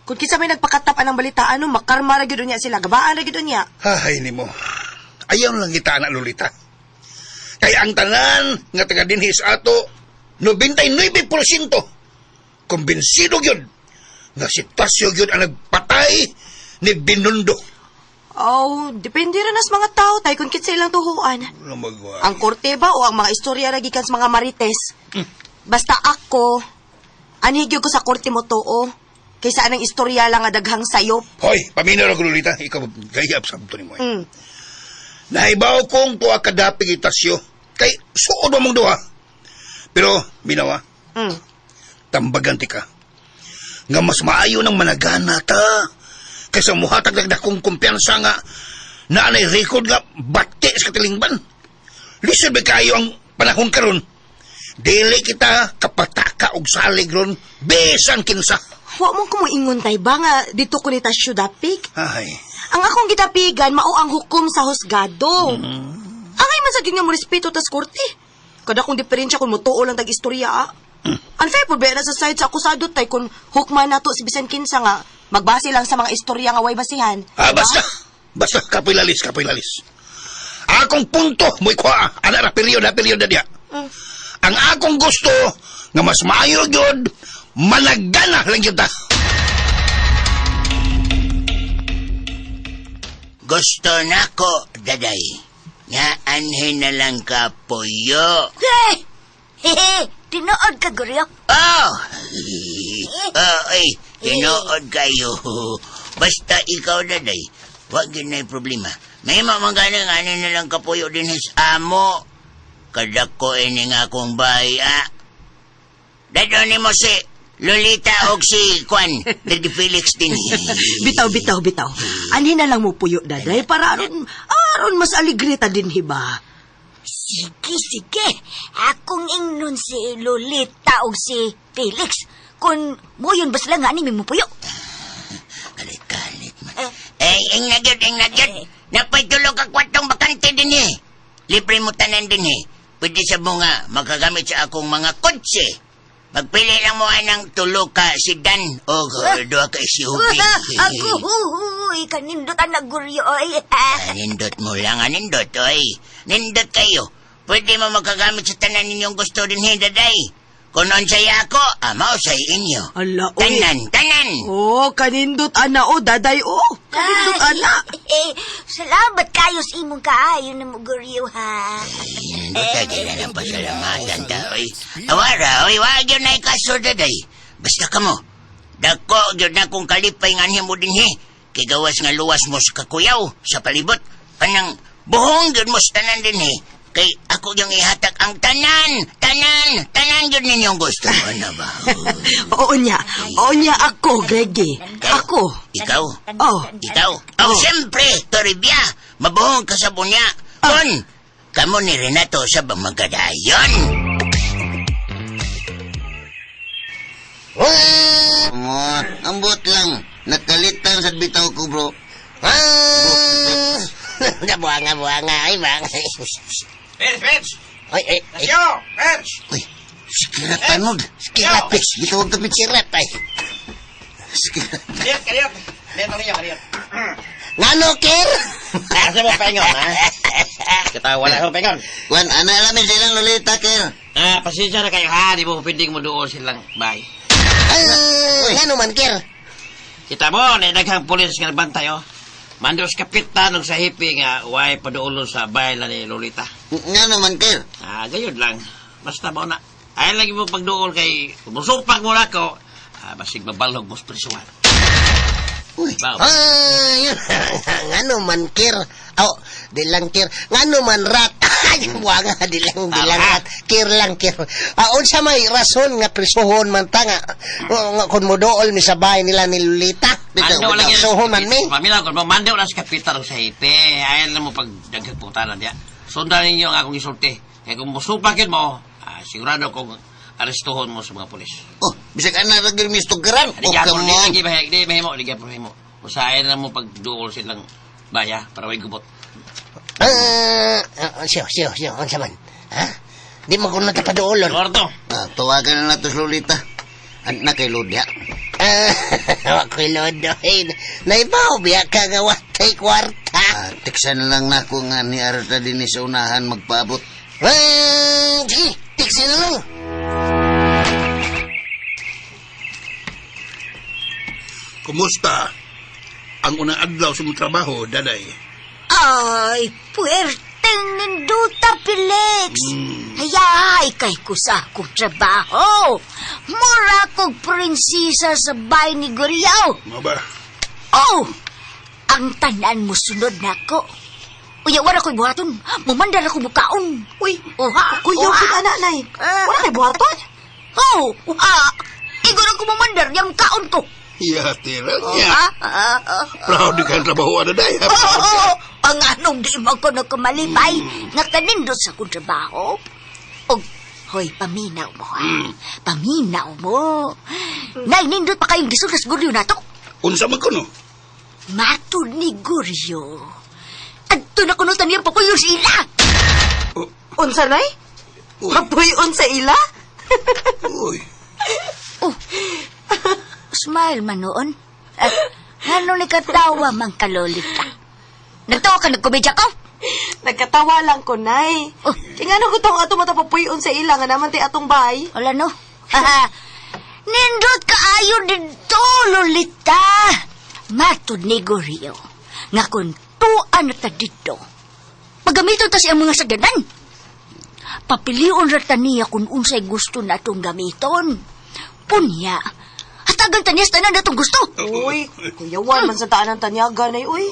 L: Kung kinsa may nagpakatap anang balitaan, makarma ra gyud niya sila, gabaan ra gyud niya.
J: Ay ni mo. Ayaw lang kita anak Lolita. Kay ang tanan nga taga dinhi sa ato 99% kumbinsido gyud nga si Tasyo gyud ang nagpatay ni Binundo.
L: Depende rin sa mga tao, tay, kung kinsa ilang tuhuan. Ang korte ba o ang mga istorya ra gikan sa mga marites? Basta ako, anhigyo ko sa korte mo too. Kaysa anang istorya lang nga daghang sayop.
J: Hoy, paminaw ko Lolita, ikaw gayab sa buto ni mo. Nahibaw kong tuwa kadapig Tasyo. Kay suod mo mong duha. Pero, minawa, tambagan ti ka. Nga mas maayo ng managana ta. Kaysa muhatag dagdakong kumpiyansa nga naanay record nga bati sa katilingban. Lisod ba kayo ang panahon karon? Dili kita kapataka og salig ron besan kinsa.
L: Wa mo ko moingon tay ba nga dito ko ni Tasyo dapig?
J: Ay.
L: Ang akong gitapigan mao ang hukom sa husgado. Angay man sa gyud nga mo respeto tas korte. Kada kong diferensya kung mutuo lang tag istorya. Unfair po ba na sa side sa akusado tay kung hukman nato si bisan kinsa nga magbase lang sa mga istorya nga way basihan.
J: Basta kapoy lalis. Akong punto mo'y kwa, ana ra peryoda diya. Ang akong gusto nga mas maayo gyud managana lang gyud ta.
E: Gusto nako, daday. Nga anhin na lang ka, puyo.
I: Tinood ka, Guryo.
E: Tinood kayo. Basta ikaw, daday. Wag yun na problema. May mamagana nga na lang kapuyo din his amo. Kadako ini nga akong bahay, Dado ni mo si Lolita og si Kwan, Lady Felix din.
L: Bitaw. Anhin na lang mo puyo, daday, para aron mas aligrita din hiba.
I: Sige. Akong ingnon si Lolita o si Felix. Kung mo yun ba sila nga ni mo puyo?
E: Kalit man. Ingnagyod. Napay tulog ka kwatong bakante din Libre mo tanan din Pwede sa bunga makagamit sa akong mga kotse. Magpili lang mo ng tulog ka si Dan o doa ka si Hubi.
I: Ako, kanindot anak Guryo, oy.
E: Nindot mo lang, oy. Nindot kayo. Pwede mo makagamit sa tanan ninyong gusto din daday.
K: Kung unsay ako, mao say inyo.
H: Ala, uy.
K: Tanan.
H: Oh, kanindot ana o, daday o. Kanindot ana.
I: Salamat kayo sa imong kaayo na muguryo, ha?
K: Buta gila ng pasalamatan ta, oy. Awara, oy, wag yun na ikaso daday. Basta ka mo. Dako yun na kung kalipay nga niya mo din Kay gawas nga luwas mo sa kakuyaw, sa palibot. Kanang buhong yun mo sa tanan din Kay ako yung ihatag ang tanan yun ninyong gusto. Ano ba?
H: Oo niya ako, Greggy. Ako.
K: Ikaw?
H: Oh.
K: Ikaw? Oh, siyempre, Toribia. Mabuhong ka sa bunya. Kon, kamo ni Renato sa bamagadayon.
E: Ambot lang. Nakalitan sa bitaw ko, bro.
D: Buanga. Ay, bang.
F: Pers!
D: Ay.
F: Tasyo! Pers!
E: Uy, sikirat tanod. Sikirat, pes. Gitawag tapit sirat, ay. Sikirat.
F: Kariot! Kariot!
D: Ngano, Kir?
F: Kasi mo pengon, ha? Katawa na ako pengon.
E: Juan, ana alamin silang lolita, Kir.
F: Pasensya na kayo, ha? Di mo pwedeng mo doon silang bahay.
D: Ngano man, Kir?
F: Kita mo, naidaghang pulis nga nagbantay, oh. Mandos kapitan ng sa hipi nga way paduulo sa bahay ni Lolita.
E: Nga naman, Kir.
F: Gayod lang. Basta mo na. Ay lagi mo pagduol kay musupag mo na ko. Basig mabalog mo sa prisuhan.
E: Uy.
D: Yun. Ngano man, Kir? Di lang, Kir. Ngano man, rat? Buanga, di lang rat. Kir lang, Kir. Unsa may rason nga prisuhon man ta nga kung modool mi sa bahay nila ni Lolita.
F: Mando lagi.
D: Prisuhon man mi.
F: Pamila ko, mando na sa kapitan sa hipi. Ayan na mo pag dagkagputanan niya. Sundan ninyo ang akong isulti. Kaya kung musupagin mo, sigurado kung arestuhon mo sa mga pulis.
E: Oh, bisag ana ra gyud mistugaran. Oh, come on.
F: Di mahimo. Usahayan na mo pagduol silang baya para may gubot.
D: Siyo, unsa man? Ha? Di mo ko natapadoolon.
F: Lorto.
E: Tawagan na nato si Lolita. Na kay Lodya.
D: Wako'y lodohin. Naibaw, biya ka nga watay kwarta.
E: Tiksan lang na ko nga ni Arta din sa unahan magpaabot.
D: Sige, tiksi na lang.
J: Kumusta? Ang unang adlaw sa mong trabaho, daday.
I: Ay, puwerteng ninduta, Felix. Hayay kay ko sa akong trabaho. Mura kong prinsesa sa bahay ni Guriyaw.
J: Mga ba?
I: Oh, ang tanan mo sunod na ko. Uya, wala ko'y buhaton. Mamandar ako bukaon.
H: Uy,
I: Oha.
H: kuyaw ko anak, nay. Wala kay buhaton?
I: Oh, igo na ko mamandar niyang kaon ko.
J: Yati lang niya. Proud di ka ang trabaho, daday.
I: Ang anong di mo ko nagkamalipay. Nakanindot sa akong trabaho. Hoy, paminaw mo, ha? Paminaw mo. Nindot pa kayong gisugas Guryo na to.
J: Unsa man ko, no?
I: Matod ni Guryo. Adto na kunutan niyang papuyo sila.
H: Unsa, nay? Mapuyon sa ila?
J: Uy.
I: Smile man noon. Ano ni katawa mang kalolita? Nagtawa ka, nagkomedya ko?
H: Nagkatawa lang ko, nay. Tingnan ko itong ato matapapuyon sa ila nga naman tayo atong bahay.
I: Wala no. Nindot ka ayo dito, Lolita. Matod ni Guryo. Nga kung tuan na ta dito. Pagamiton ta siyang mga saganan. Papilion rata niya kung unsay gusto na itong gamiton. Punya, hatagan ta niya sa tanan na itong gusto.
H: Uy, kuyawan man sa taan ng tanyaga, nay, uy.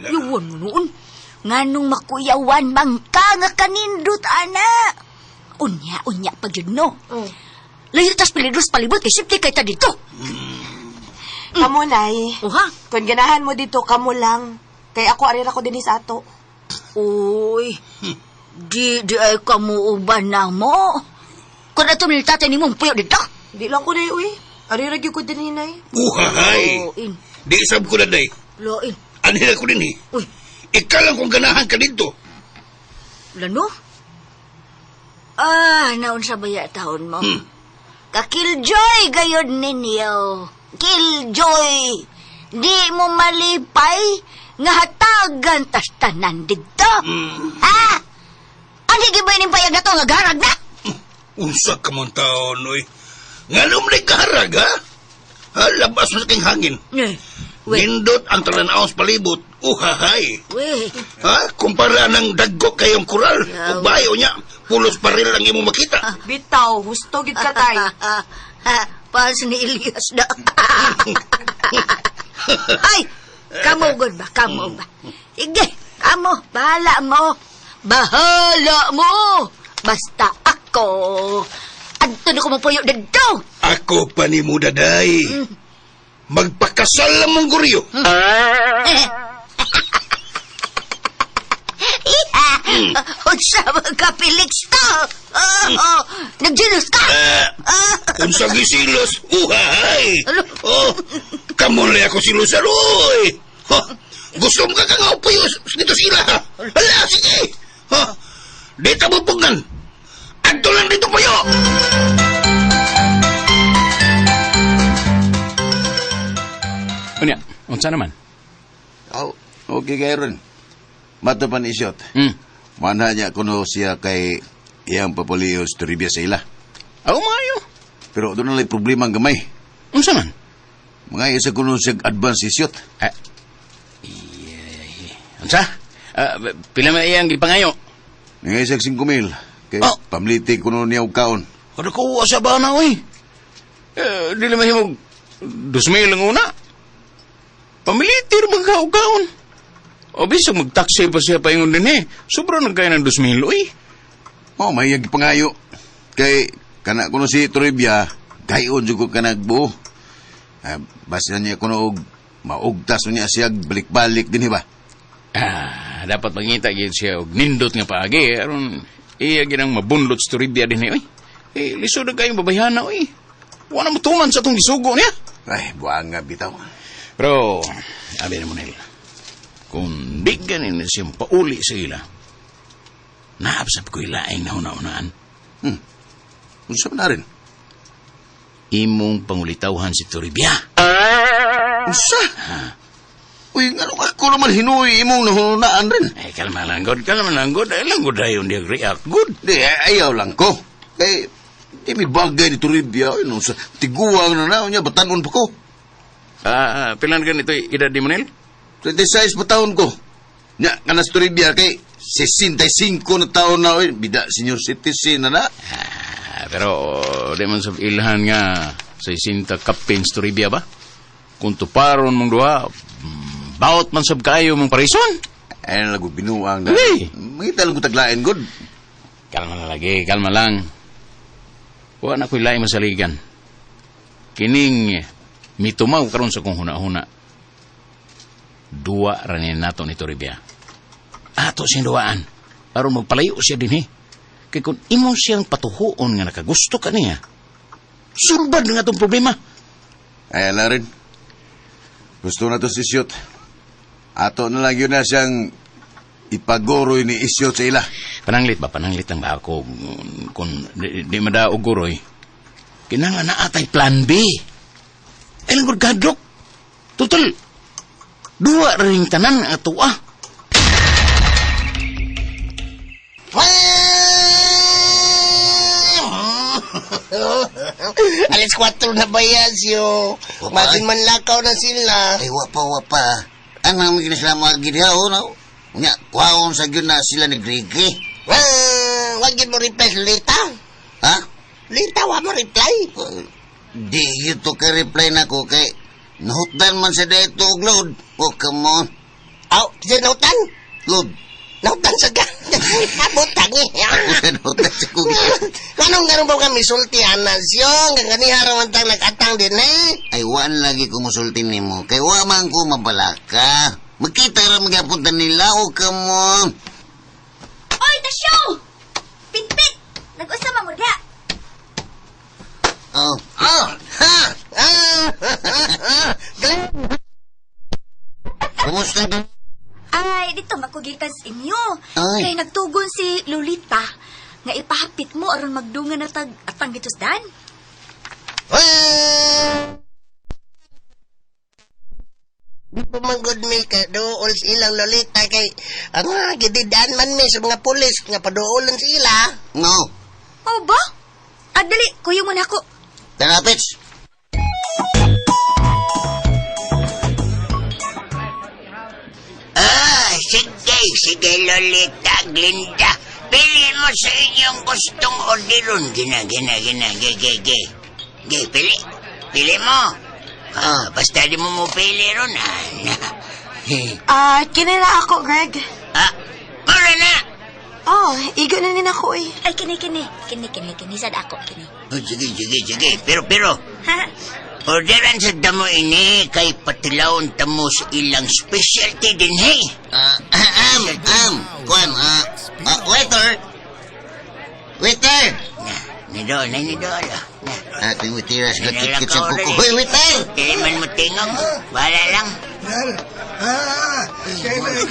I: Yawan mo noon. Nganong makuyawan mang ka nga kanindot, ana. Unya pag yun, no? Layo tas pilidros palibot kay sipti kay ta dito.
H: Kamo, nay.
I: Oha?
H: Kung ganahan mo dito, kamo lang. Kay ako, arira ko din sa ato.
I: Uy, di ay kamuuban na mo. Kung ato ni tatay ni mong puyo dito.
H: Di lang ko, nay, uy. Arira gyud ko din, nay.
J: Uhay!
I: Loin.
J: Di isab ko, daday.
I: Loin.
J: Anila ko din,
I: Uy.
J: Ikaw lang kung ganahan ka dito.
I: Lano? Naon sa baya taon mo? Kakiljoy gayod ninyo. Killjoy. Di mo malipay nga hatagan tas tanan dito. Ano gibay ning payag na to nga garag na?
J: Unsa ka mong taon, oy. Nga lumlik ka harag, ha? Labas mo sa king hangin.
I: Weh,
J: Nindot ang talanaos palibot. Uhahay.
I: weh.
J: Ha? Kumpara ng dagko kayong kural. O bayo niya, pulos paril lang imo makita.
L: Bitaw, husto gid ka tay.
I: Pas ni Elias na. Ay, kamo gud ba? Kamo ba? Sige, kamo. Bahala mo. Bahala mo. Basta ako. Adto na ko mapuyo dito.
J: Ako pa ni mo, daday. Magpakasal lang mong guryo.
I: Unsa ba ka, Felix to? Nagjilos ka?
J: Unsa gisilos? Uhahay.
I: Ano?
J: Oh, kamon lay ako silosan, oy. Gusto mo ka kang upuyo dito sila, ha? Hala, sige. Dito mo pugan. Adto lang dito puyo.
K: Unya, unsa naman?
G: Oh, okay kayo rin. Mato pa ni Isyot. Manha niya kuno siya kay iyang papaliyos trivia sa ila.
K: Aw, maayo.
G: Pero doon na problema ang gamay.
K: Unsa man?
G: Mga isa kuno siya advance Isyot.
K: Unsa? Pila man iyang gipangayo?
G: Mga isa 5,000. Kay pamliti kuno niya og kaon.
K: Kada ko sa bana, oy. Dili mahimog 2,000 lang una. Pamilitir magkaon. O bisog magtaksi pa siya paingon din eh. Sobrang nagkaya ng 2,000, oy.
G: Oh, may yagi pangayo. Kay kana kuno si Trivia, gayon jud ko kanagbuo. Basta niya kuno og maugtas niya siya balik-balik din ba?
K: Dapat mangita gid siya og nindot nga paagi aron iya ginang mabunlot sa Trivia din eh, oy. Lisod na kayong babayhana, oy. Wala mo tuman sa tong gisugo niya.
G: Ay, buang nga bitaw.
K: Pero, abi na mo nila. Kung di ganin na siyang pauli sa ila, naapsap ko ilaing na una-unaan.
G: Unsa na rin?
K: Imong pangulitawhan si Toribia.
G: Unsa? Uy, nga ako naman hinuwi imong nahunaan rin.
K: Ay, kalma lang, God. Ay, lang, God, ayaw niya react. Good.
G: Di, ayaw lang ko. Kay, di may bagay ni Toribia. Ay, nung sa tiguang na niya, batanon pa ko.
K: Pilan ka nito, edad di mo nil?
G: 26 pa taon ko. Nya, kanas Toribia kay 65 na taon na. Oy, bida, senior citizen na.
K: Pero, di man sa ilhan nga sa isinta kapins Toribia ba? Kung tuparon mong duha, bawat man sab kayo mong parison.
G: Ay, lagu binuang na.
K: Uy!
G: Mangita lang ko taglain, God.
K: Kalma na lagi, kalma lang. Huwag na ko'y laing masaligan. Kining mitumaw karon sa kong huna-huna. Dua ranin nato ni Toribia. Ato siyang duwaan. Aron magpalayo siya din eh. Kaya kung imo siyang patuhoon nga nakagusto ka niya, surbad nga itong problema.
G: Ay, ala rin. Gusto na to si Isyot. Ato na lang yun na siyang ipagoroy ni Isyot sa ila.
K: Pananglit lang ba ako kung di madaog guroy? Kinanga na atay plan B. Ay lang gadok. Total, dua ring tanan ang ato ah.
D: Alas 4 na ba yan, siyo? Masin man lakaw na sila.
E: Ay, wapa. Anang may kinasila mga gidyaw, no? Nga, kuhaon sa yun na sila ni Grigi.
D: Wag yun mo reply sa Lita.
E: Ha?
D: Lita, wag mo reply.
E: Di ito ka-reply na ko kay nahutdan man sa dito og load. Oh, come on.
D: Aw, sinutan?
E: Load.
D: Nautan sa ka. Abotang eh.
E: Ako sa nahutdan sa kugi.
D: Ganong ba kami sultihan na siyo? Ganganihara man tang nag-atang din eh.
E: Ay, waan lagi ko musultin ni mo. Kay wa man ko mabalaka. Magkita ra magapunta nila. Oh, come on.
I: Oy, Tasyo! Pitpit! Nag-usama mo diya.
E: Oh.
D: Glenn!
E: Kumusta din?
I: Ay, dito makugikan sa inyo.
E: Ay.
I: Kaya nagtugon si Lolita nga ipahapit mo aron magdungan na tag atang gitusdan.
D: Di pa man good me ka dool silang Lolita kay ang mga gididan man mi sa mga pulis nga padoolan sila.
E: No.
I: Oh ba? dali, kuyo mo na ako.
E: Tara, Pits.
D: Sige, Lolita, Glinda. Pili mo sa inyong gustong orderon. Gina. Pili. Pili mo. Basta di mo pili ron,
L: Kinira ako, Greg.
D: Mara na.
L: Oh, igo na din ako eh.
I: Ay, kini. Sad ako, kini.
D: Sige. Pero,
I: Ha?
D: orderan sa damo ini kay patilawon tamo sa ilang specialty din, hey.
E: Kuan, waiter.
D: Nidol.
E: Ating witira sa kit sa kuko. Hoy, waiter!
D: Tiliman mo tingog. Bahala lang.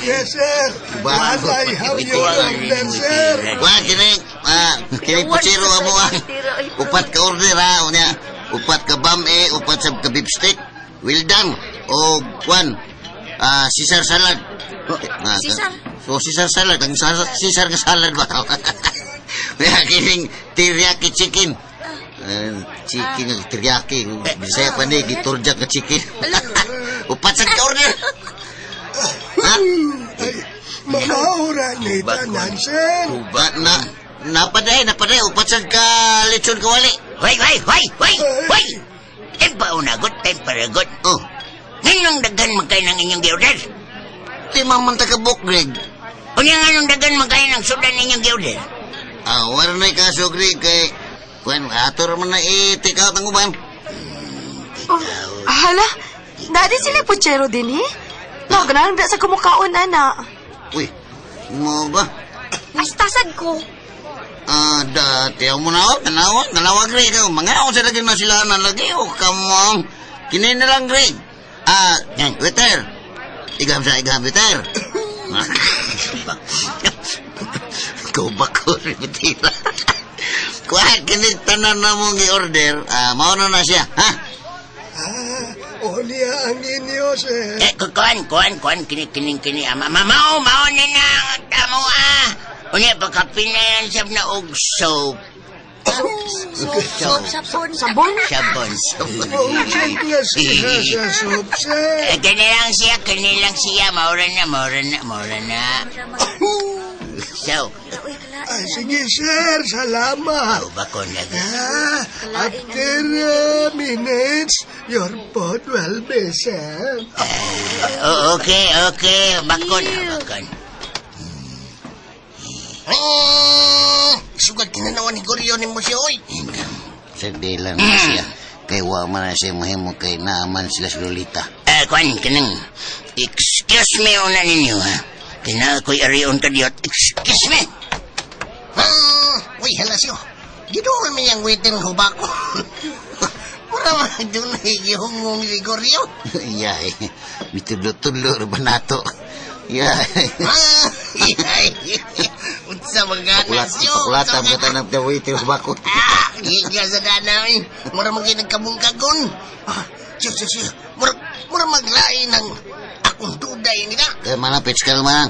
J: Yes, sir.
E: What
J: I have your order, sir.
E: Kuan, kini puchiro amo upat ka order ha. Unya, upat ka bame, upat sa ka beef steak. Well done. O, kuan, Caesar salad.
I: Caesar?
E: So, Caesar salad. Ang Caesar ka salad ba? Kaya kining teriyaki chicken. Chicken ng teriyaki. Bisaya pa ni, giturjak ka chicken. Upat sa ka order. Ha?
J: Makaura ni tanan, sir.
E: Napaday. Upat sa ka lechon kawali.
D: Hoy! Tempa unagot, tempa ragot.
E: Oh,
D: Ngayong dagan magkay ng inyong gi-order.
E: limang man takabok, Greg.
D: O nga nganong dagan magkay ng sudan ninyong gi-order.
E: Wala na kaso, Greg, kay... Kung ato naman na i-take out ang uban.
L: Hala, dati sila puchero din eh. No, ganahan ba sa kumukaon, ana?
E: Uy, mo ba?
I: Astasad ko.
E: Dati ang munawag, nalawag, Greg. Mga ako sa lagi na sila na lagi. Oh, come on. Kinin na lang, Greg. Waiter. Igam, waiter. Ikaw ba ko, Ribitira? Kuha, kinitanan na mong i-order. Mauna na siya, ha?
J: O niya ang inyo, sir.
D: Kuan, kini. Mao na ang tamo, Unya, pagkapin na yan sab na og soap.
I: Sabon.
L: Sabon?
D: Sabon.
J: Pausap nga siya sa soup, sir.
D: Kani lang siya. Maura na. So,
J: Sige, sir. Salamat.
D: bako na.
J: After minutes, your pot will be served.
D: Okay. Bakon. Sugat kinanawan ni Goryo ni mo siya, oy.
E: Sagdi lang na siya. Kay wa man na siya mahimo kay naaman sila sa Lolita.
D: Kuan, kanang. Excuse me una ninyo, ha. Kina ko'y arion ka diyot. Excuse me. Uy, halasyo. Gidoon mo yung waiting hubako. Mura man doon na higihungong si Goryo.
E: Yay, mitudlo-tudlo ba nato? Yay.
D: Unsa mga nasyo.
E: Ipakulatam ka tanang tawiti bako.
D: Higa sa danay. Mura mga nagkamungkagon. Siya. Mura maglain ng akong duday nila.
E: Kaya manapits ka naman.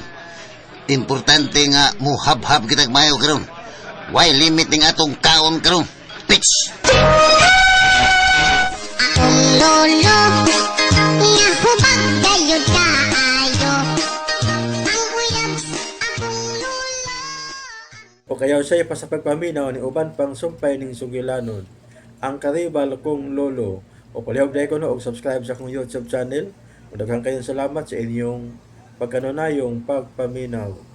E: Importante nga muhab-hab kitag mayo karon. Why limit ng atong kaon karon? Pitch!
C: Akong lolo, nga hubag gayud kaayo. Ang uyabs, akong lolo.
A: O kayaw siya pa sa pagpaminaw ni uban pang sumpay ning sugilanon. Ang karibal kong lolo. O palihog dahil ko no, o subscribe sa akong YouTube channel. O daghang kayong salamat sa inyong pagkanunayong pagpaminaw.